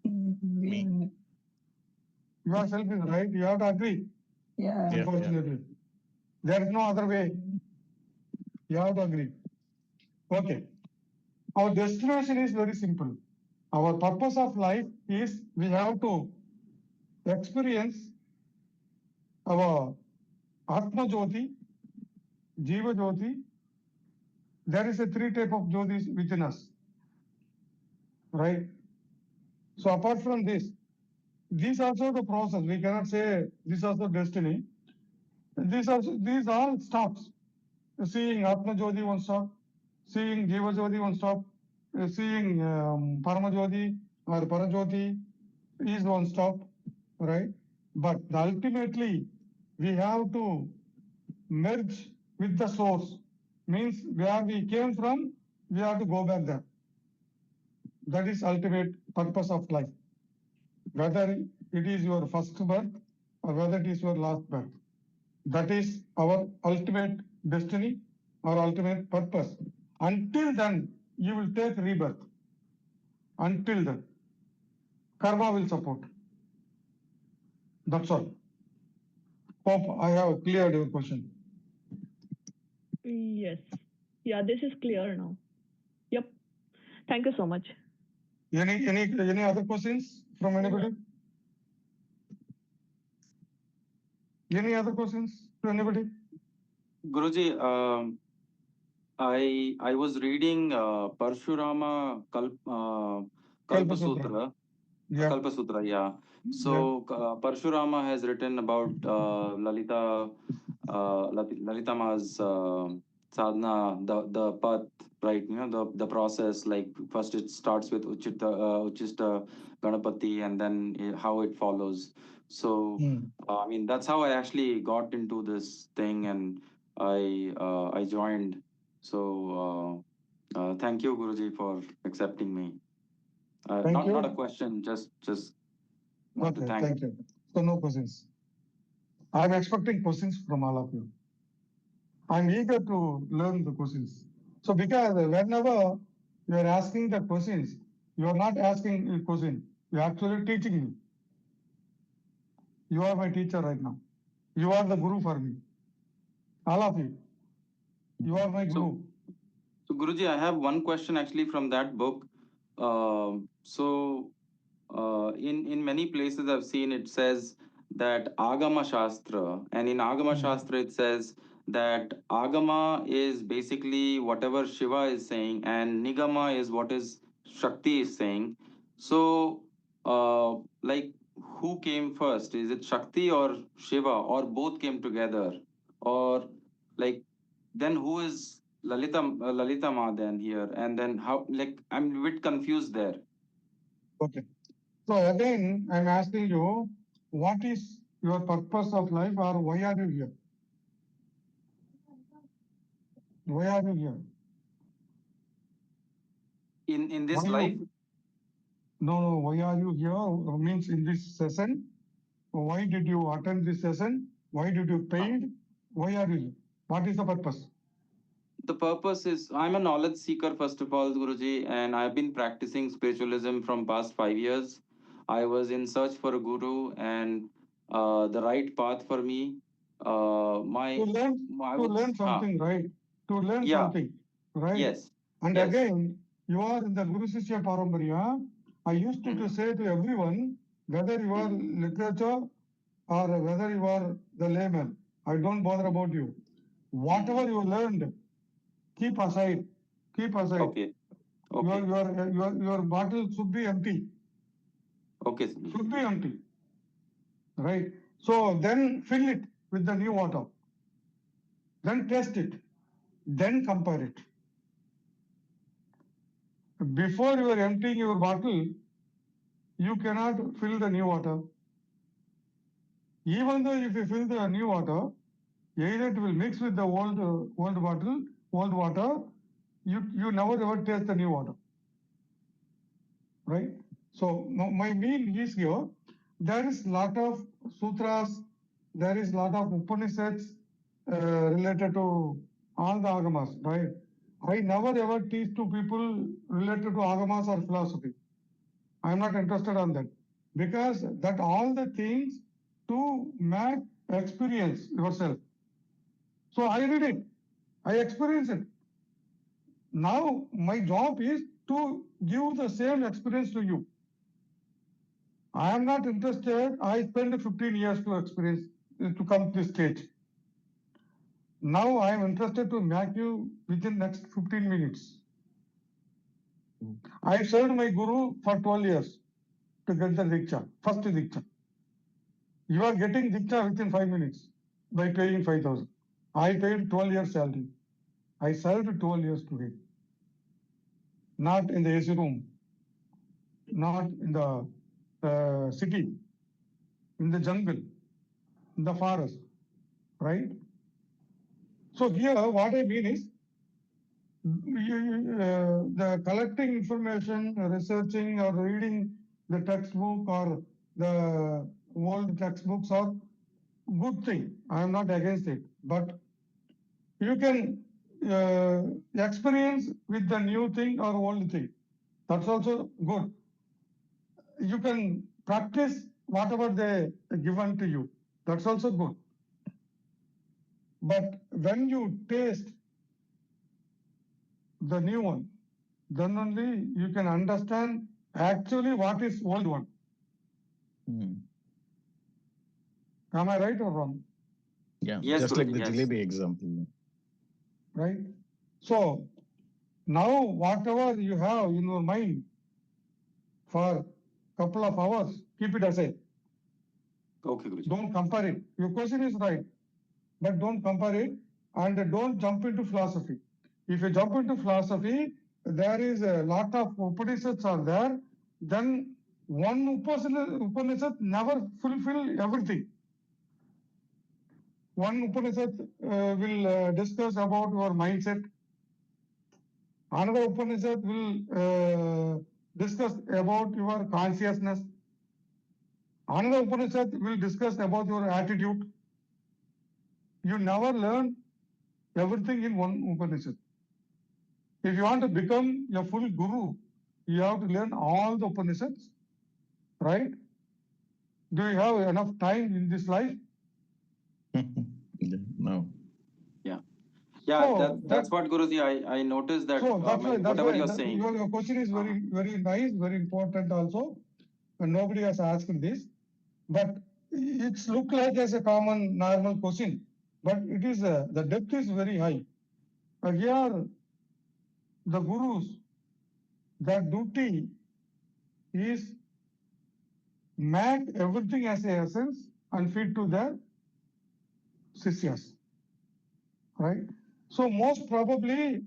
Me. You are selfish, right? You have to agree. Yeah. Unfortunately, there is no other way. You have to agree. Okay. Our destination is very simple. Our purpose of life is we have to experience our Ātma Jyoti, Jiva Jyoti. There is a three type of Jyotis within us, right? So apart from this also the process. We cannot say this also destiny. These all stops. Seeing Atma Jyoti one stop, seeing Jiva Jyoti one stop, seeing Parama Jyoti or Parajyoti is one stop, right? But ultimately we have to merge with the source. Means where we came from, we have to go back there. That is ultimate purpose of life. Whether it is your first birth or whether it is your last birth. That is our ultimate destiny, our ultimate purpose. Until then, you will take rebirth. Until then, karma will support. That's all. Hope I have cleared your question. Yes. Yeah, this is clear now. Yep. Thank you so much. Any other questions from anybody? Any other questions to anybody? Guruji, I was reading Parshurama Kalpa Sutra. Yeah. Kalpa Sutra, yeah. So Parshurama has written about Lalita Ma's sadhana, the path, right? You know, the process. Like first it starts with Ucchiṣṭa Gaṇapati, and then how it follows. So I mean that's how I actually got into this thing, and I joined. So thank you, Guruji, for accepting me. Not a question, just want to thank. Thank you. So no questions. I'm expecting questions from all of you. I'm eager to learn the questions. So because whenever you are asking the questions, you are not asking a question. You are actually teaching me. You are my teacher right now. You are the guru for me. All of you. You are my guru. So Guruji, I have one question actually from that book. In many places I've seen it says that Agama Shastra, and in Agama Shastra it says that Agama is basically whatever Shiva is saying, and Nigama is what is Shakti is saying. So, like, who came first? Is it Shakti or Shiva, or both came together, or like, then who is Lalita Ma then here, and then how? Like, I'm a bit confused there. Okay. So again, I'm asking you, what is your purpose of life, or why are you here? Why are you here? In this Why life, you, no, why are you here? Means in this session, why did you attend this session? Why did you pay? Why are you here? What is the purpose? the purpose is I'm a knowledge seeker first of all, Guruji, and I've been practicing spiritualism from past 5 years. I was in search for a guru and the right path for me. To learn something, right? To learn Yeah. something, right? Yes. And Yes. again, you are in the Guru Sishya Paramparya. I used to say to everyone, whether you are literature or whether you are the layman, I don't bother about you. Whatever you learned, keep aside. Keep aside. Okay. Okay. Your bottle should be empty. Okay. Should be empty. Right? So then fill it with the new water. Then test it. Then compare it. Before you are emptying your bottle, you cannot fill the new water. Even though if you fill the new water, either it will mix with the old bottle, old water, you never ever taste the new water. Right? So my mean is here, there is lot of sutras, there is lot of Upanishads related to all the agamas, right? I never ever teach to people related to agamas or philosophy. I am not interested on that, because that all the things to make experience yourself. So I read it, I experience it. Now my job is to give the same experience to you. I am not interested. I spent 15 years to experience, to come to this stage. Now I am interested to make you within next 15 minutes. I served my guru for 12 years to get the Diksha, first Diksha. You are getting Diksha within 5 minutes by paying 5,000. I paid 12 years salary. I served 12 years to him. Not in the AC room, not in the city, in the jungle, in the forest, right? So here, what I mean is, the collecting information, researching or reading the textbook or the old textbooks are good thing. I am not against it, but you can experience with the new thing or old thing. That's also good. You can practice whatever they given to you. That's also good. But when you taste the new one, then only you can understand actually what is old one. Am I right or wrong? Yeah, Yes, just like Guruji, the yes. jalebi example. Right? So now whatever you have in your mind for couple of hours, keep it aside. Okay, Guruji. Don't compare it. Your question is right, but don't compare it and don't jump into philosophy. If you jump into philosophy, there is a lot of Upanishads are there, then one Upanishad never fulfill everything. One Upanishad will discuss about your mindset. Another Upanishad will discuss about your consciousness. Another Upanishad will discuss about your attitude. You never learn everything in one Upanishad. If you want to become a full guru, you have to learn all the Upanishads, right? Do you have enough time in this life? No. Yeah. Yeah, So that's what Guruji, I noticed that so that's why whatever you're saying. your question is very very nice, very important also, and nobody has asked this, but it's look like as a common normal question, but it is the depth is very high. Here the gurus, their duty is make everything as a essence and feed to their sishyas, right? So most probably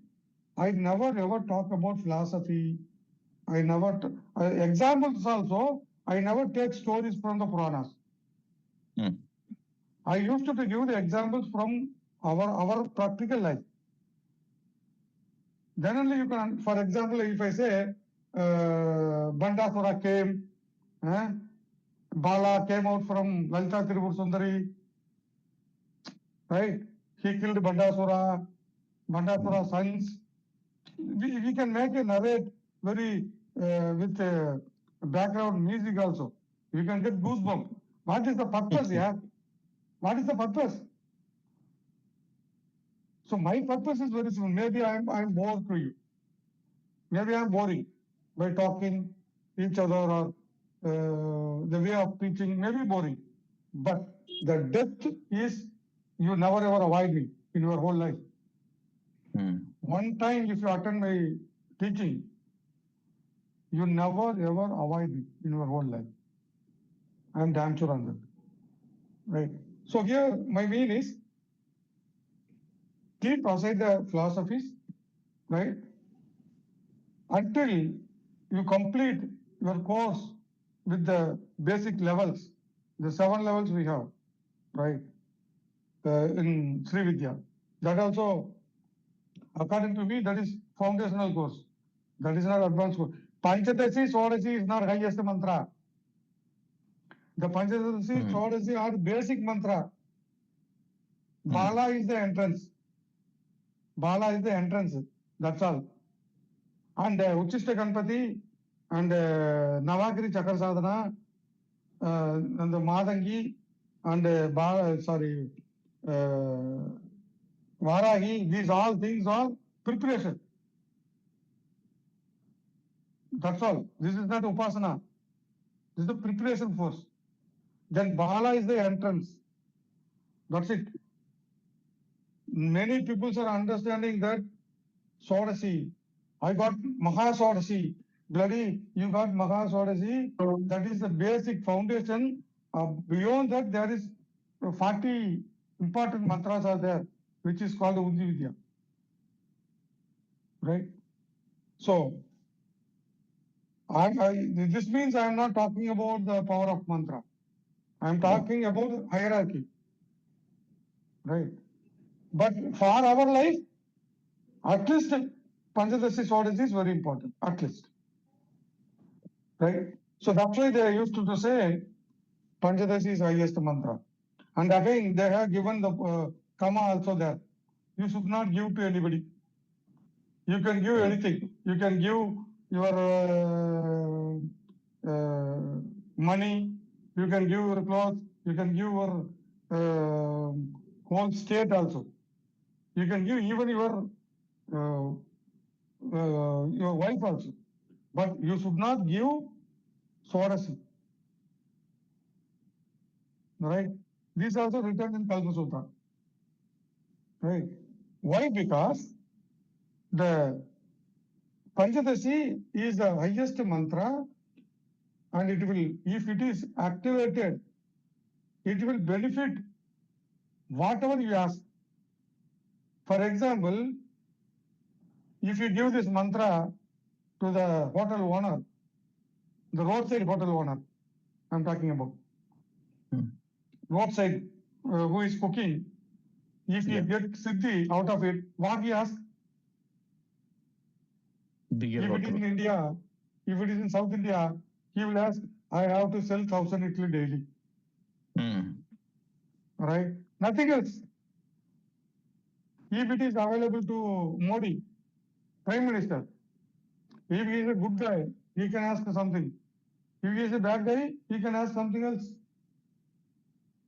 I never ever talk about philosophy. I never examples also. I never take stories from the Puranas. I used to give the examples from our practical life. Then only you can, for example, if I say Bandasura came, Bala came out from Lalita Tribur Sundari, right? He killed Bandasura, Bandasura's sons. We can make a narrate very with background music also. You can get goosebumps. What is the purpose, yeah? What is the purpose? So my purpose is very simple. Maybe I'm bored to you. Maybe I'm boring by talking each other or the way of teaching. Maybe boring, but the depth is you never ever avoid me in your whole life. One time if you attend my teaching, you never ever avoid me in your whole life. I'm damn sure on that. Right. So here my mean is keep aside the philosophies, right? Until you complete your course with the basic levels, the 7 levels we have, right? In Sri Vidya. That also, according to me, that is foundational course. That is not advanced course. Panchadasi, Swadasi is not highest mantra. The Panchadasi, Swadasi are basic mantra. Bala is the entrance. Bala is the entrance. That's all. And Ucchiṣṭa Mahā Gaṇapati and Navagiri Chakra Sadhana and the Madangi and Varahi, these all things are preparation. That's all. This is not Upasana. This is the preparation force. Then Bala is the entrance. That's it. Many people are understanding that Sodasi. I got Maha Sodasi. Bloody, you got Maha Sodasi. That is the basic foundation. Beyond that, there is 40 important mantras are there, which is called Vidya. Right? So, this means I am not talking about the power of mantra. I am talking about hierarchy. Right? But for our life, at least Panchadasi Swadasi is very important. At least. Right? So that's why they used to say Panchadasi is highest mantra. And again, they have given the Kāma also there. You should not give to anybody. You can give anything. You can give your money, you can give your clothes, you can give your whole state also. You can give even your wife also. But you should not give Swadasi. Right? This is also written in Kalpa Sutra. Right? Why? Because the Panchadasi is the highest mantra and it will, if it is activated, it will benefit whatever you ask. For example, if you give this mantra to the hotel owner, the roadside hotel owner, I'm talking about, roadside who is cooking, if you get Siddhi out of it, what he asks? If it is in India, if it is in South India, he will ask, I have to sell 1,000 Italy daily. Right? Nothing else. If it is available to Modi, Prime Minister, if he is a good guy, he can ask something. If he is a bad guy, he can ask something else.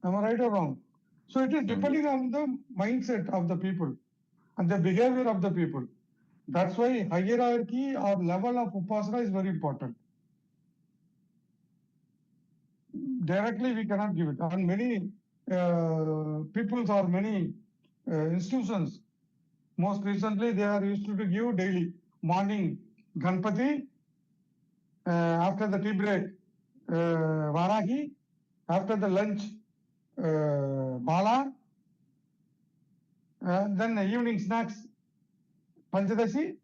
Am I right or wrong? So it is depending on the mindset of the people. and the behavior of the people. That's why hierarchy or level of upasana is very important. Directly we cannot give it. And many peoples or many institutions, most recently they are used to give daily morning Ganpati, after the tea break Varahi, after the lunch Bala, and then evening snacks Panchadashi,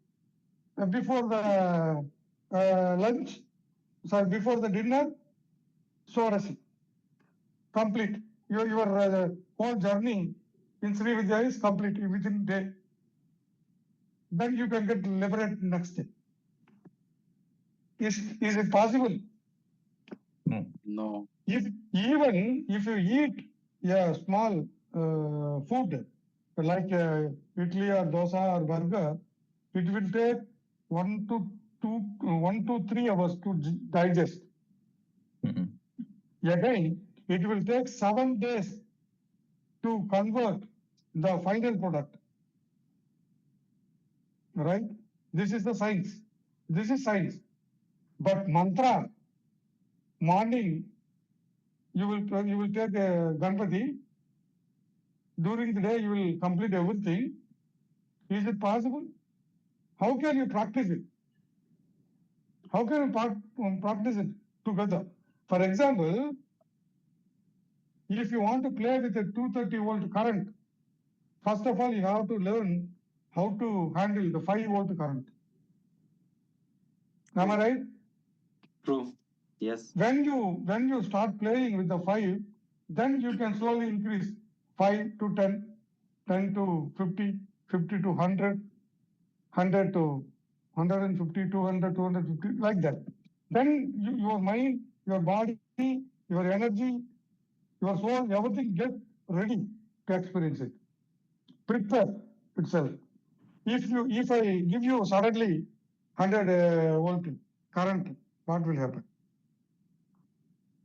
before the lunch, sorry, before the dinner Swarasi. Complete. Your whole journey in Sri Vidya is complete within day. Then you can get liberated next day. Is it possible? No. No. Even if you eat a small food like idli or dosa or burger, it will take 1 to 3 hours to digest. Again, it will take 7 days to convert the final product. Right? This is the science. This is science. But mantra, morning, you will take a Ganpati. During the day, you will complete everything. Is it possible? How can you practice it? How can you practice it together? For example, if you want to play with a 230-volt current, first of all, you have to learn how to handle the 5-volt current. Am I right? True. Yes. When you start playing with the 5, then you can slowly increase 5 to 10, 10 to 50, 50 to 100, 100 to 150, 200, 250, like that. Then your mind, your body, your energy, your soul, everything get ready to experience it. Prepare itself. If I give you suddenly 100 volt current, what will happen?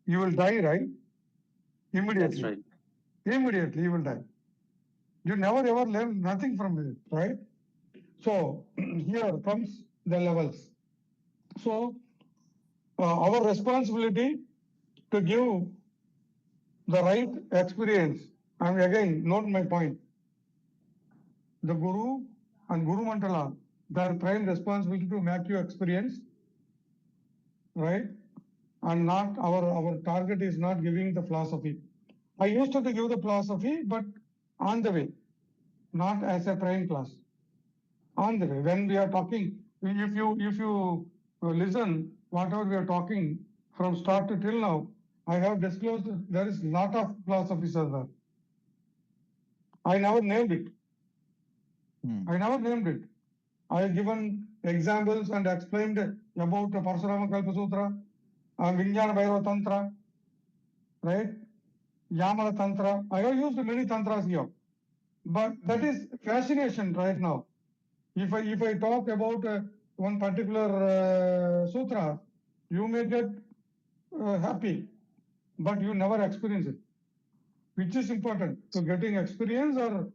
You will die, right? Immediately. That's right. Immediately you will die. You never ever learn nothing from it, right? So here comes the levels. So our responsibility to give the right experience. And again, note my point. The Guru and Guru Mandala, their prime responsibility to make you experience, right? And not our target is not giving the philosophy. I used to give the philosophy, but on the way, not as a prime class. On the way, when we are talking, if you listen, whatever we are talking from start to till now, I have disclosed there is lot of philosophies are there. I never named it. I never named it. I have given examples and explained about the Parashurama Kalpa Sutra, Vijnana Bhairava Tantra, right? Yamala Tantra. I have used many tantras here. But that is fascination right now. If I talk about one particular sutra, you may get happy, but you never experience it. Which is important, to getting experience or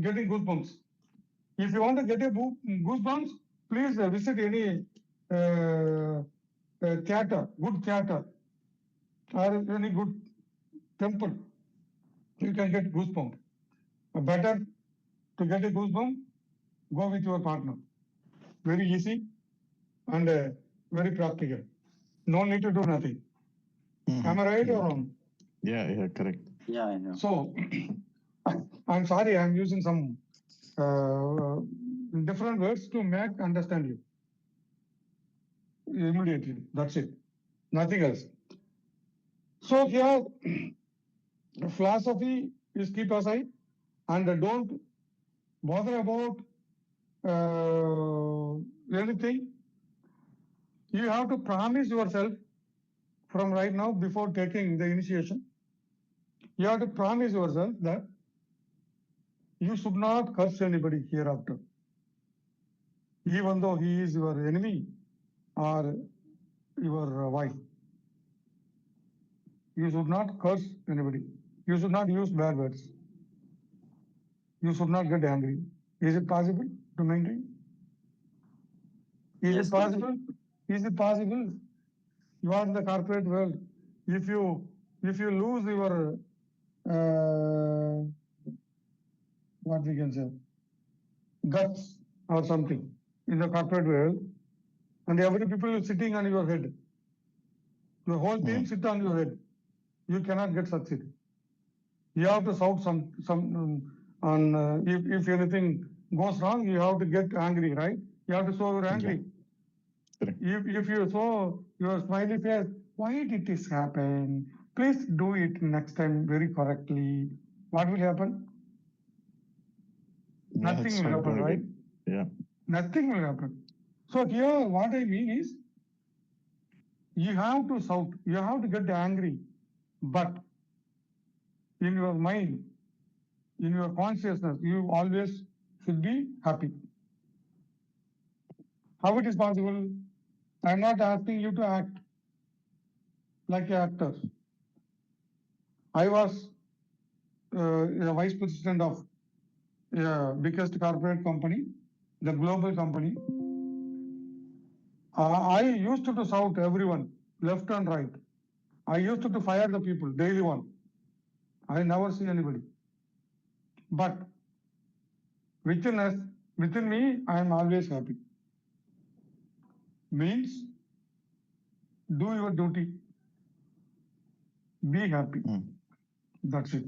getting goosebumps. If you want to get a goosebumps, please visit any theater, good theater, or any good temple. You can get goosebumps. Better to get a goosebump, go with your partner. Very easy and very practical. No need to do nothing. Am I right or wrong? Yeah, correct. Yeah, I know. So, I'm sorry, I'm using some different words to make understand you. Immediately, that's it. Nothing else. So here, philosophy is keep aside and don't bother about anything. You have to promise yourself from right now before taking the initiation. You have to promise yourself that you should not curse anybody hereafter. Even though he is your enemy or your wife. You should not curse anybody. You should not use bad words. You should not get angry. Is it possible to maintain? Is Yes, it Guruji. possible? Is it possible? You are in the corporate world. If you lose your what we can say, guts or something in the corporate world, and every people is sitting on your head, your whole team sit on your head, you cannot get succeed. You have to shout some if anything goes wrong, you have to get angry, right? You have to show you're angry. Correct. If you show your smiley face, why did this happen? Please do it next time very correctly. What will happen? Nothing will happen, right? Yeah. Nothing will happen. So here, what I mean is, you have to shout, you have to get angry, but in your mind, in your consciousness, you always should be happy. How it is possible? I'm not asking you to act like an actor. I was a vice president of biggest corporate company, the global company. I used to shout everyone, left and right. I used to fire the people, daily one. I never see anybody. But within us, within me, I am always happy. Means, do your duty. Be happy. That's it.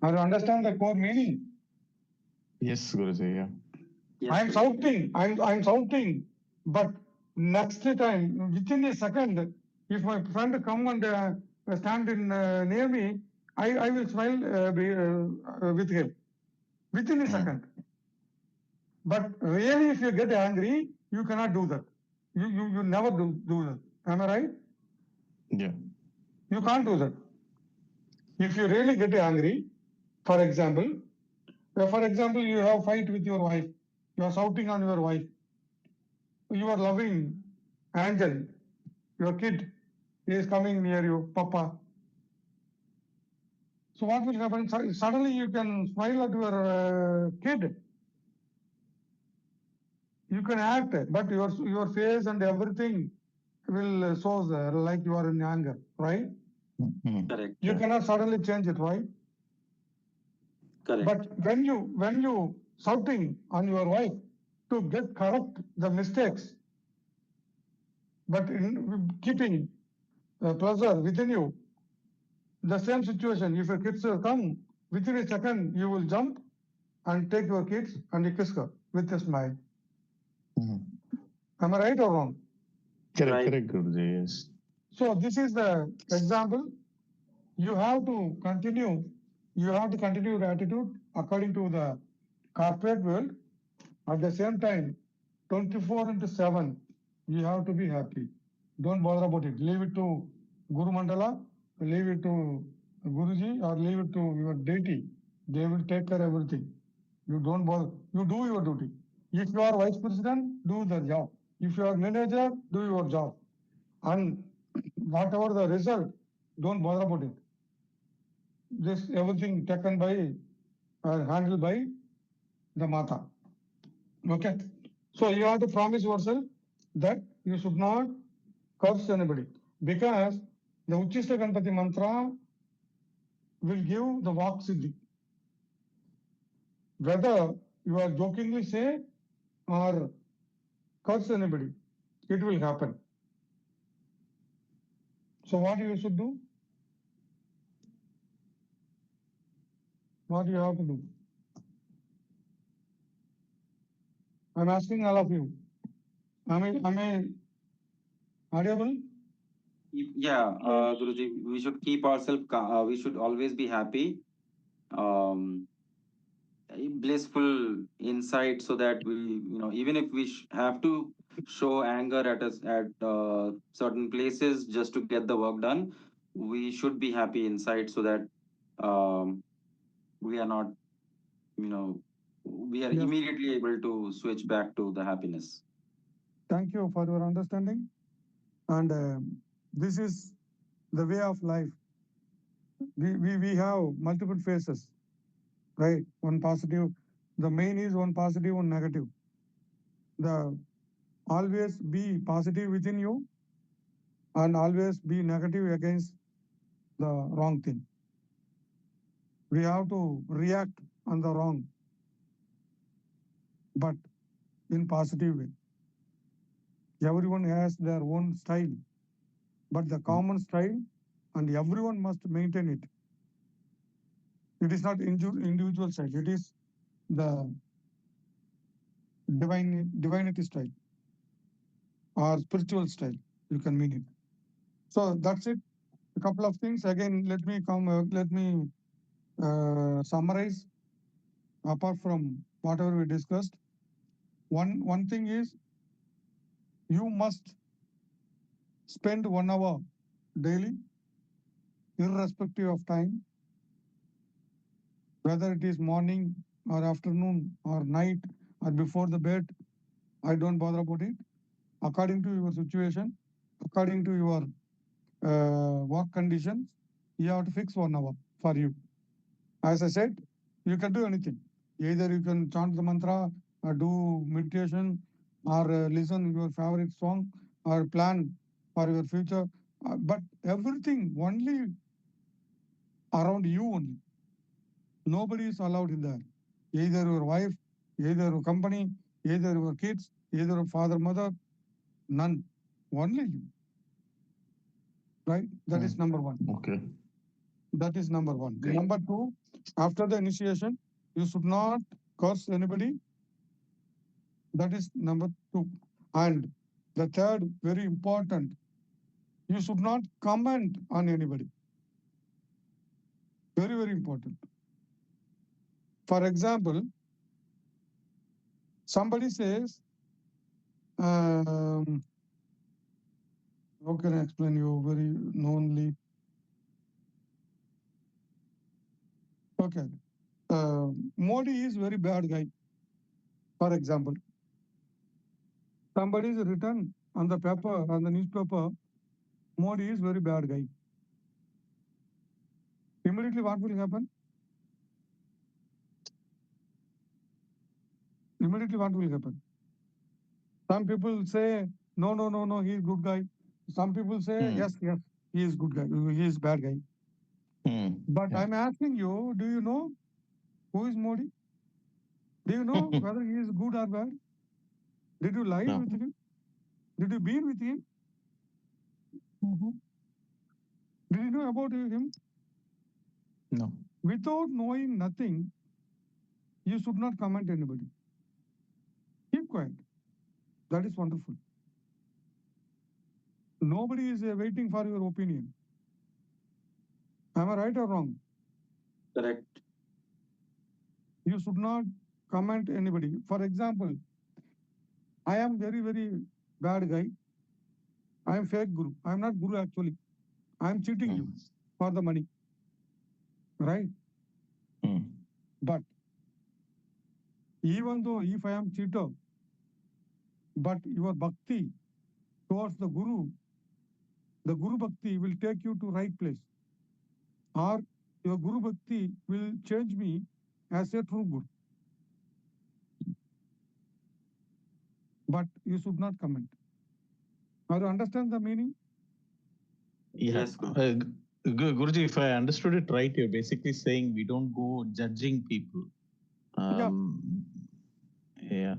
Now you understand the core meaning? Yes, Guruji, yeah. Yes, I'm Guruji. shouting, I'm shouting, but next time, within a second, if my friend come and stand in near me, I will smile with him within a second. But really, if you get angry, you cannot do that. You never do that. Am I right? Yeah. You can't do that. If you really get angry, for example, you have fight with your wife. You are shouting on your wife. You are loving angel. Your kid is coming near you, Papa. So what will happen? Suddenly you can smile at your kid. You can act, but your face and everything will show like you are in anger, right? Correct. You cannot suddenly change it, right? Correct. But when you shouting on your wife to get correct the mistakes, but in keeping pleasure within you, the same situation, if your kids come, within a second you will jump and take your kids and you kiss her with a smile. Am I right or wrong? Correct, Right. correct, Guruji, yes. So this is the example. You have to continue your attitude according to the corporate world. At the same time, 24/7, you have to be happy. Don't bother about it. Leave it to Guru Mandala, leave it to Guruji, or leave it to your deity. They will take care of everything. You don't bother. You do your duty. If you are vice president, do the job. If you are manager, do your job. And whatever the result, don't bother about it. Just everything taken by handled by the Mata. Okay. So you have to promise yourself that you should not curse anybody, because the Ucchiṣṭa Gaṇapati mantra will give the Vak Siddhi. Whether you are jokingly say or curse anybody, it will happen. So what you should do? What you have to do? I'm asking all of you. Am I audible? Yeah, Guruji, we should keep ourselves, we should always be happy, um, blissful inside, so that we, even if we have to show anger at us at certain places just to get the work done, we should be happy inside, so that um, we are not, we are Yes. immediately able to switch back to the happiness. Thank you for your understanding. And this is the way of life. We have multiple phases, right? One positive, The main is one positive, one negative. The always be positive within you and always be negative against the wrong thing. We have to react on the wrong, but in positive way. Everyone has their own style, but the common style, and everyone must maintain it. It is not individual style. It is the divinity style or spiritual style. You can mean it. So that's it. A couple of things. Again, let me summarize. Apart from whatever we discussed, one thing is you must spend 1 hour daily, irrespective of time, whether it is morning or afternoon or night or before the bed. I don't bother about it. According to your situation, according to your work conditions, you have to fix 1 hour for you. As I said, you can do anything. Either you can chant the mantra or do meditation or listen your favorite song or plan for your future. But everything only around you only. Nobody is allowed in there. Either your wife, either your company, either your kids, either your father, mother, none. Only you. Right? That is number one. Okay. That is number one. Okay. Number two, after the initiation, you should not curse anybody. That is number two. And the third, very important, you should not comment on anybody. Very, very important. For example, somebody says, how can I explain you very knowingly? Okay. Modi is very bad guy. For example, somebody is written on the paper, on the newspaper, Modi is very bad guy. Immediately what will happen? Immediately what will happen? Some people say, no, he is good guy. Some people say, yes, he is good guy. He is bad guy. But I'm asking you, do you know who is Modi? Do you know whether he is good or bad? Did you live with him? Did you be with him? Did you know about him? No. Without knowing nothing, you should not comment anybody. Keep quiet. That is wonderful. Nobody is waiting for your opinion. Am I right or wrong? Correct. You should not comment anybody. For example, I am very, very bad guy. I am fake guru. I am not guru actually. I am cheating you for the money. Right? But even though if I am cheater, but your bhakti towards the guru bhakti will take you to right place. Or your guru bhakti will change me as a true guru. But you should not comment. Now you understand the meaning? Yes. Guruji, if I understood it right, you're basically saying we don't go judging people. Yeah.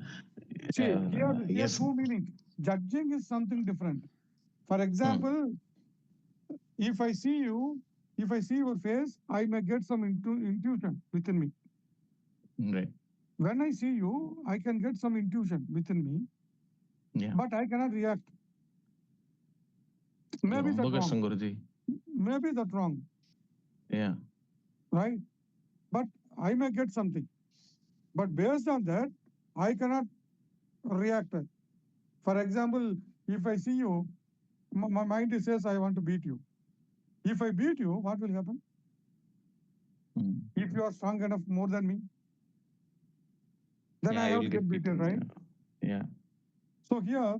See, here two meanings. Judging is something different. For example, if I see you, if I see your face, I may get some intuition within me. Right. When I see you, I can get some intuition within me. Yeah. But I cannot react. Maybe that's wrong. Guruji. Maybe that's wrong. Yeah. Right? But I may get something. But based on that, I cannot react. For example, if I see you, my mind says I want to beat you. If I beat you, what will happen? If you are strong enough more than me, then I have to get beaten, right? Yeah. So here,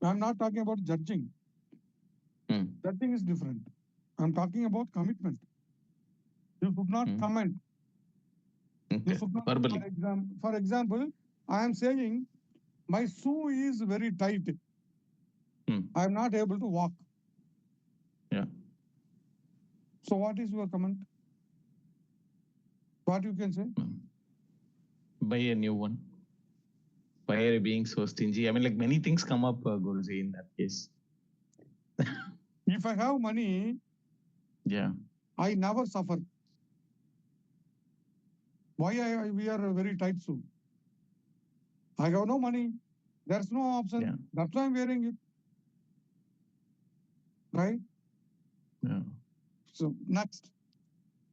I'm not talking about judging. Judging is different. I'm talking about commitment. You should not comment. Okay. Verbally. For example, I am saying my shoe is very tight. I am not able to walk. Yeah. So what is your comment? What you can say? Buy a new one. Why are you being so stingy? I mean, like many things come up, Guruji, in that case. If I have money, Yeah. I never suffer. Why I wear a very tight shoe? I have no money. There's no option. Yeah. That's why I'm wearing it. Right? Yeah. So next,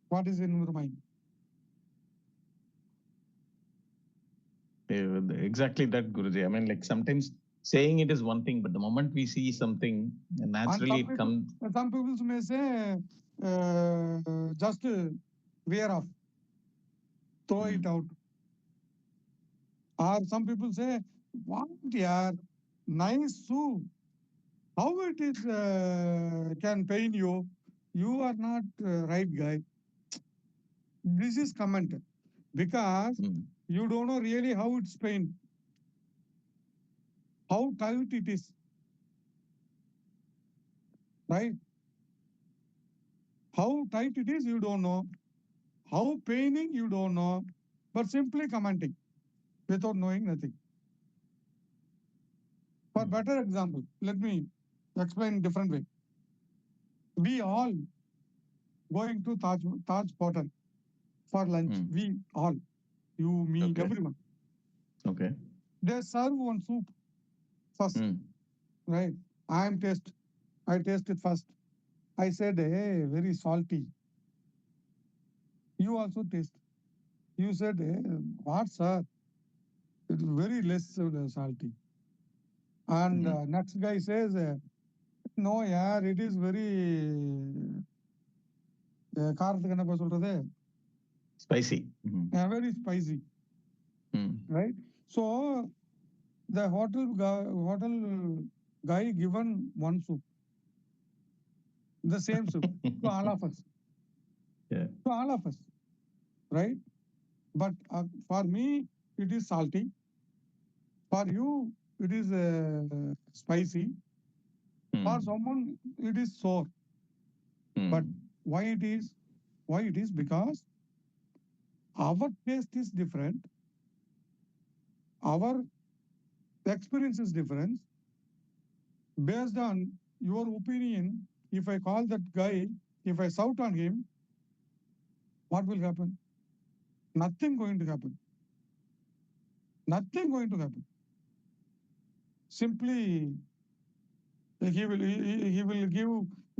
what is in your mind? Exactly that, Guruji. I mean, like sometimes saying it is one thing, but the moment we see something, naturally it comes. Some people may say, just wear off, throw it out. Or some people say, what, yaar, nice shoe. How it is can pain you? You are not right guy. This is comment because you don't know really how it's pain, how tight it is, right? How tight it is, you don't know. How paining, you don't know. But simply commenting without knowing nothing. For better example, let me explain in different way. We all going to Taj Hotel for lunch. We all, you, me, everyone. Okay. They serve one soup first, right? I taste it first. I said, hey, very salty. You also taste. You said, hey, what, sir? It's very less salty. And next guy says, no, yeah, it is very Spicy. Very spicy. Right? So the hotel guy given one soup. The same soup to all of us. Yeah. To all of us. Right? But for me, it is salty. For you, it is spicy. For someone, it is sour. But why it is? Why it is? Because our taste is different. Our experience is different. Based on your opinion, if I call that guy, if I shout on him, what will happen? Nothing going to happen. Nothing going to happen. Simply, he will give,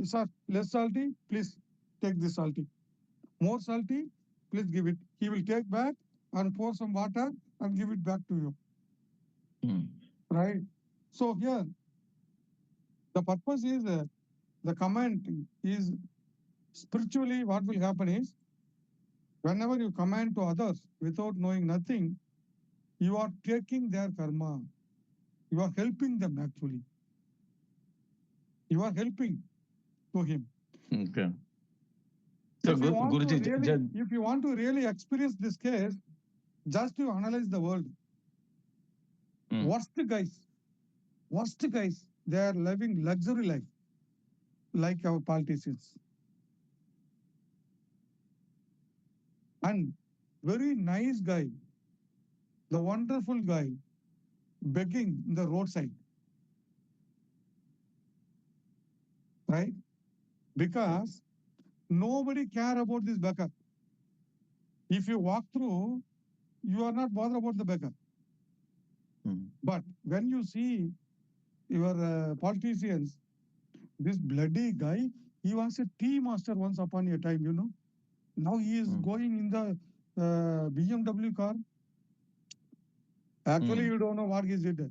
sir, less salty, please take this salty. More salty, please give it. He will take back and pour some water and give it back to you. Right? So here, the purpose is, the comment is spiritually what will happen is, whenever you comment to others without knowing nothing, you are taking their karma. You are helping them actually. You are helping to him. Okay. So, if Guruji, if you want to really experience this case, just to analyze the world. Worst guys, they are living luxury life, like our politicians. And very nice guy, the wonderful guy, begging in the roadside. Right? Because nobody care about this beggar. If you walk through, you are not bothered about the beggar. But when you see your politicians, this bloody guy, he was a tea master once upon a time, you know. Now he is going in the BMW car. Actually, you don't know what he did.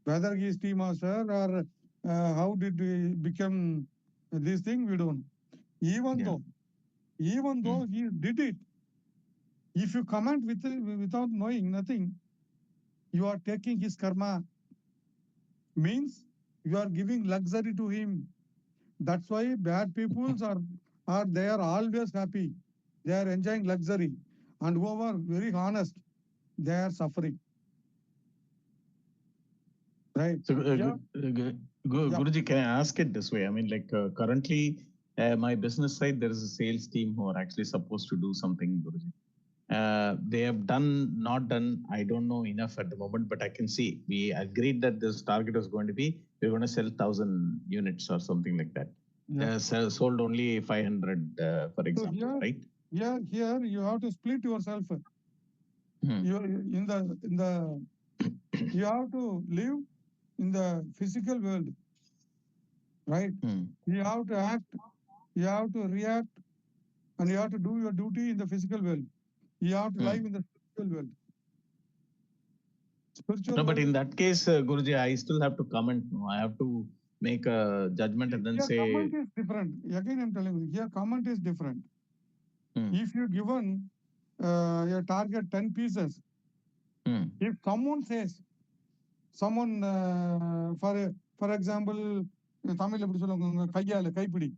Whether he is tea master or how did he become this thing, we don't know. Even though he did it, if you comment without knowing nothing, you are taking his karma. Means you are giving luxury to him. That's why bad people they are always happy. They are enjoying luxury. and who are very honest, they are suffering. Right? So, Yeah. Yeah. Guruji, can I ask it this way? I mean, like currently, my business side, there is a sales team who are actually supposed to do something, Guruji. They have not done, I don't know enough at the moment, but I can see we agreed that this target is going to be, we're going to sell 1,000 units or something like that. Yeah. Sold only 500, for example, here, right? Here you have to split yourself. You in the you have to live in the physical world, right? You have to act, you have to react, and you have to do your duty in the physical world. You have to live in the spiritual world. No, but in that case, Guruji, I still have to comment. I have to make a judgment and then here say. Comment is different. Again, I'm telling you, here comment is different. If you given your target 10 pieces, if someone says, someone for example, Tamil எப்படி சொல்லுவாங்க, கையால கைப்பிடி,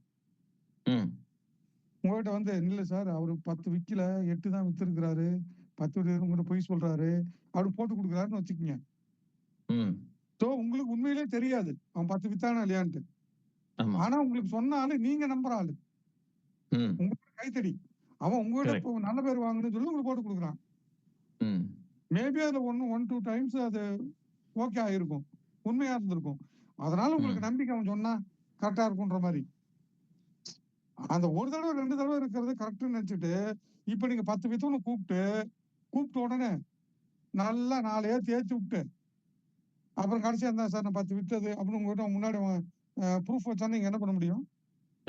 உங்கள்கிட்ட வந்து இல்லை sir அவரு 10 விற்கல 8 தான் வித்துருக்கிறாரு, 10 உங்கள்கிட்ட பொய் சொல்றாரு அப்படி போட்டு கொடுக்குறாருன்னு வச்சுக்கோங்க. ஸோ உங்களுக்கு உண்மையிலே தெரியாது அவன் 10 வித்தானா இல்லையான்ட்டு. ஆனா உங்களுக்கு சொன்னாலும் நீங்க நம்புற ஆளு, உங்களுக்கு கைத்தடி, அவன் உங்கள்கிட்ட நல்ல பேர் வாங்கணும்னு சொல்லி உங்களுக்கு போட்டு கொடுக்குறான். மேபி அதுல 1-2 டைம்ஸ் அது ஓகே ஆயிருக்கும், உண்மையா இருந்திருக்கும். அதனால உங்களுக்கு நம்பிக்கை அவன் சொன்னா கரெக்டா இருக்கும்ன்ற மாதிரி. அந்த ஒரு தடவை 2 தடவை இருக்கிறது கரெக்ட்னு நினைச்சிட்டு இப்ப நீங்க 10 வித்தவனை கூப்பிட்ட உடனே நல்லா 4 தேய்ச்சி விட்டு அப்புறம் கடைசியா இருந்தா சார் நான் 10 வித்தது அப்படின்னு உங்ககிட்ட முன்னாடி ப்ரூஃப் வச்சா நீங்க என்ன பண்ண முடியும்?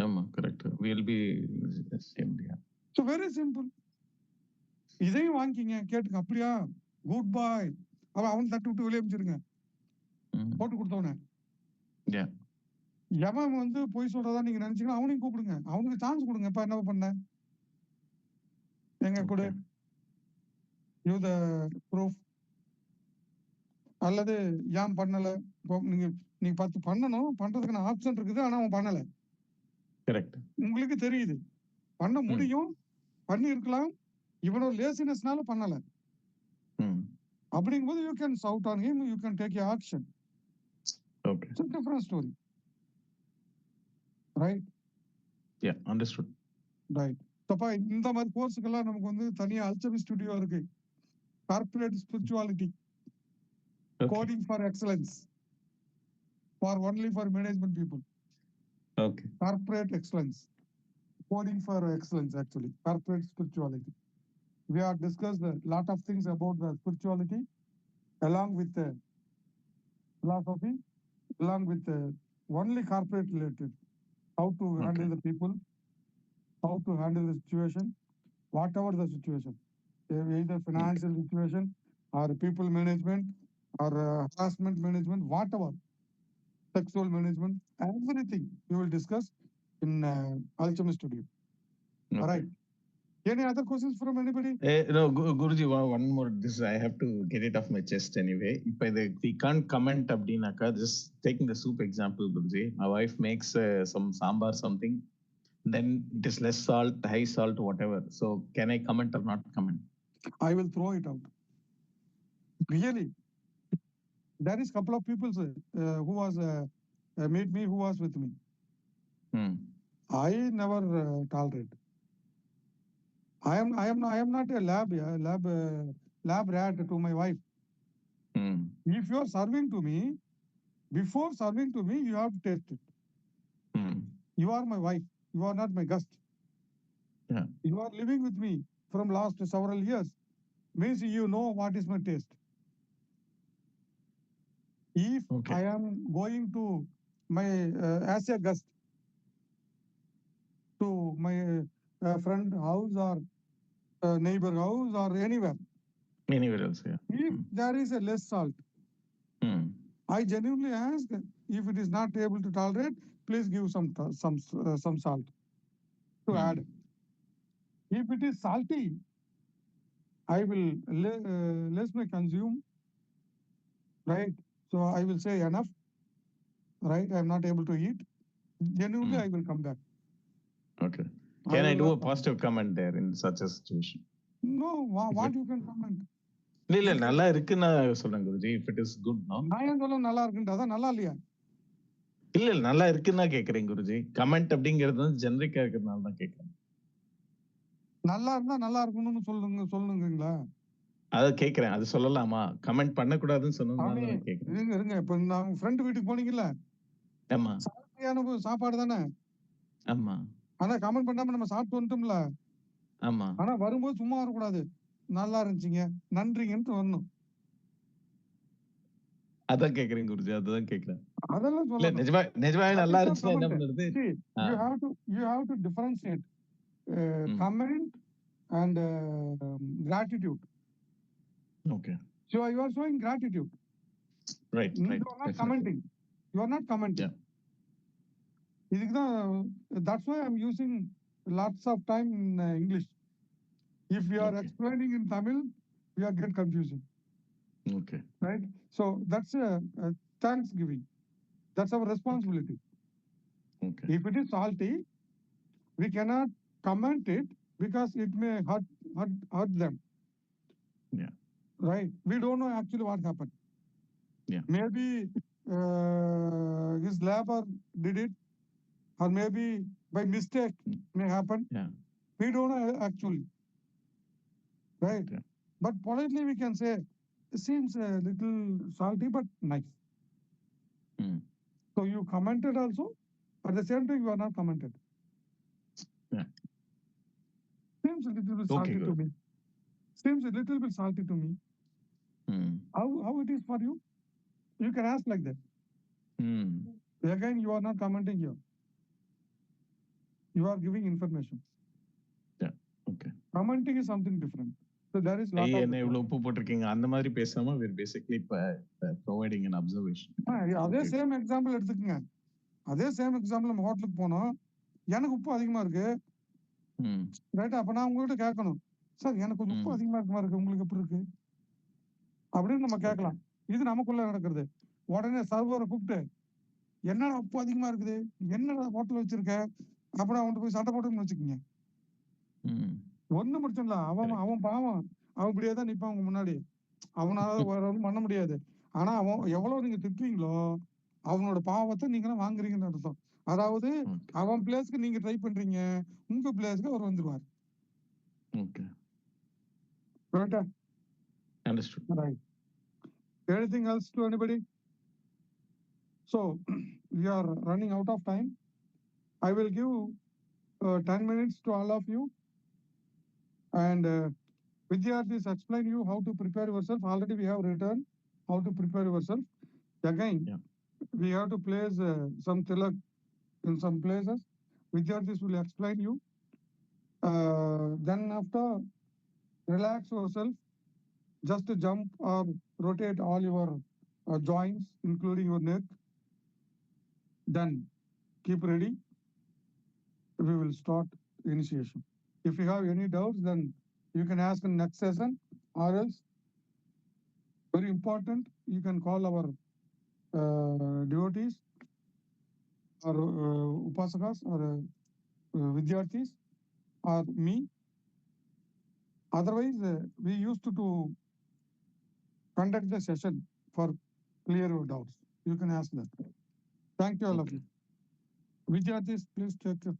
ஆமா, correct. will be same. So very simple. இதையும் வாங்கிங்க, கேட்டுங்க. அப்படியா, குட் பாய். அவன் தட்டு விட்டு வெளியே அமைச்சிருங்க போட்டு கொடுத்தவன. எவன் வந்து பொய் சொல்றதா நீங்க நினைச்சீங்கன்னா அவனையும் கூப்பிடுங்க, அவனுக்கு சான்ஸ் கொடுங்க. இப்ப என்ன பண்ண எங்க கூட யூ த ப்ரூஃப், அல்லது ஏன் பண்ணல. நீங்க 10 பண்ணணும், பண்றதுக்கான ஆப்ஷன் இருக்குது, ஆனா அவன் பண்ணல. உங்களுக்கு தெரியுது பண்ண முடியும், பண்ணி இருக்கலாம், இவனோட லேசினஸ்னால பண்ணல. அப்படிங்கும்போது you can shout on him, you can take action. It's a different story. Right? Yeah, understood. Right. அப்ப இந்த மாதிரி கோர்ஸுக்கெல்லாம் நமக்கு வந்து தனியா அல்சமி ஸ்டுடியோ இருக்கு. Corporate spirituality, coding for excellence, for only for management people. Okay. Corporate excellence, coding for excellence. Actually, corporate spirituality. We have discussed a lot of things about the spirituality, along with the philosophy, along with only corporate related. How to handle the people, how to handle the situation, whatever the situation, either financial situation or people management or harassment management, whatever, sexual management, everything we will discuss in Alchemy Studio. All right. Any other questions from anybody? No, Guruji, one more. This I have to get it off my chest anyway. If we can't comment abdinaka, just taking the soup example, Guruji. My wife makes some sambar something, then it is less salt, high salt, whatever. So can I comment or not comment? I will throw it out. Really, there is a couple of people who was meet me, who was with me. I never tolerate. I am not a lab rat to my wife. If you are serving to me, before serving to me, you have to taste it. You are my wife. You are not my guest. Yeah. You are living with me from last several years. Means you know what is my taste. If I am going to my as a guest to my friend house or neighbor house or anywhere else, yeah. If there is a less salt, I genuinely ask, if it is not able to tolerate, please give some salt to add. If it is salty, I will less may consume, right? So I will say enough, right? I am not able to eat. Genuinely, I will come back. Okay. Can I do a positive comment there in such a situation? No, what you can comment? இல்ல நல்லா இருக்குன்னு சொல்றேன் Guruji. If it is good, no? நான் ஏன் சொல்ல நல்லா இருக்குன்ட்டு அதான் நல்லா இல்லையா? இல்ல நல்லா இருக்குன்னு தான் கேக்குறேன் குருஜி. கமெண்ட் அப்படிங்கிறது வந்து ஜெனரிக்கா இருக்கிறதுனால தான் கேக்குறேன். நல்லா இருந்தா நல்லா இருக்கணும்னு சொல்லுங்கங்களா? அத கேக்குறேன். அது சொல்லலாமா? கமெண்ட் பண்ணக்கூடாதுன்னு சொன்னதுனால தான் கேக்குறேன். இருங்க இப்ப நான் ஃப்ரெண்ட் வீட்டுக்கு போனீங்கல்ல, ஆமா சாப்பிட்டியான சாப்பாடு தானே. ஆமா ஆனா கமெண்ட் பண்ணாம நம்ம சாப்பிட்டு வந்துட்டோம்ல. ஆமா ஆனா வரும்போது சும்மா வரக்கூடாது. நல்லா இருந்துச்சுங்க நன்றிங்கன்னு வரணும். அதான் கேக்குறேன் குருஜி. அதுதான் கேக்குறேன். அதெல்லாம் இல்ல சொல்லணும். நிஜமாவே நல்லா இருந்துச்சுன்னா என்ன பண்ணுறது? You have to differentiate comment and gratitude. Okay. So you are showing gratitude. Right. You are not commenting. You are not commenting. That's why I'm using lots of time in English. If you are explaining in Tamil, we are get confusing. Okay. Right? So that's thanksgiving. That's our responsibility. Okay. If it is salty, we cannot comment it because it may hurt them. Yeah. Right? We don't know actually what happened. Yeah. Maybe his labor did it, or maybe by mistake may happen. Yeah. We don't know actually. Right? Okay. But politely we can say, it seems a little salty but nice. So you commented also, at the same time you are not commented. Yeah. Seems a little bit salty to me. Seems a little bit salty to me. How it is for you? You can ask like that. Again, you are not commenting here. You are giving information. Yeah. Okay. Commenting is something different. So there is lot of என்ன இவ்வளவு உப்பு போட்டிருக்கீங்க அந்த மாதிரி பேசாம we are basically providing an observation. அதே same example எடுத்துக்கங்க. அதே சேம் எக்ஸாம்பிள் நம்ம ஹோட்டலுக்கு போனோம், எனக்கு உப்பு அதிகமா இருக்கு. ரைட், அப்ப நான் உங்ககிட்ட கேட்கணும், சார் எனக்கு கொஞ்சம் உப்பு அதிகமா இருக்குமா இருக்கு, உங்களுக்கு எப்படி இருக்கு அப்படின்னு நம்ம கேட்கலாம். இது நமக்குள்ள நடக்கிறது. உடனே சர்வரை கூப்பிட்டு என்னடா உப்பு அதிகமா இருக்குது, என்னடா ஹோட்டல் வச்சிருக்க, அப்புறம் அவன்கிட்ட போய் சண்டை போட்டுன்னு வச்சுக்கோங்க. ஒண்ணு முடிச்சுடல. அவன் பாவம், அவன் இப்படியே தான் நிப்பான் உங்க முன்னாடி. அவனால ஒன்றும் பண்ண முடியாது. ஆனா அவன் எவ்வளவு நீங்க திட்டுவீங்களோ அவனோட பாவத்தை நீங்க வாங்குறீங்கன்னு அர்த்தம். அதாவது அவன் பிளேஸ்க்கு நீங்க ட்ரை பண்றீங்க, உங்க பிளேஸ்க்கு அவர் வந்துருவார். Okay. Right? Understood. Right. Anything else to anybody? So we are running out of time. I will give 10 minutes to all of you, and Vidyarthis explain you how to prepare yourself. Already we have written how to prepare yourself. Again, we have to place some tilak in some places. Vidyarthis will explain you. Then after, relax yourself. Just jump or rotate all your joints, including your neck. Then keep ready. We will start initiation. If you have any doubts, then you can ask in next session, or else, very important, you can call our devotees or upasakas or vidyarthis or me. Otherwise, we used to conduct the session for clear your doubts. You can ask that. Thank you all of you. Vidyarthis, please take it.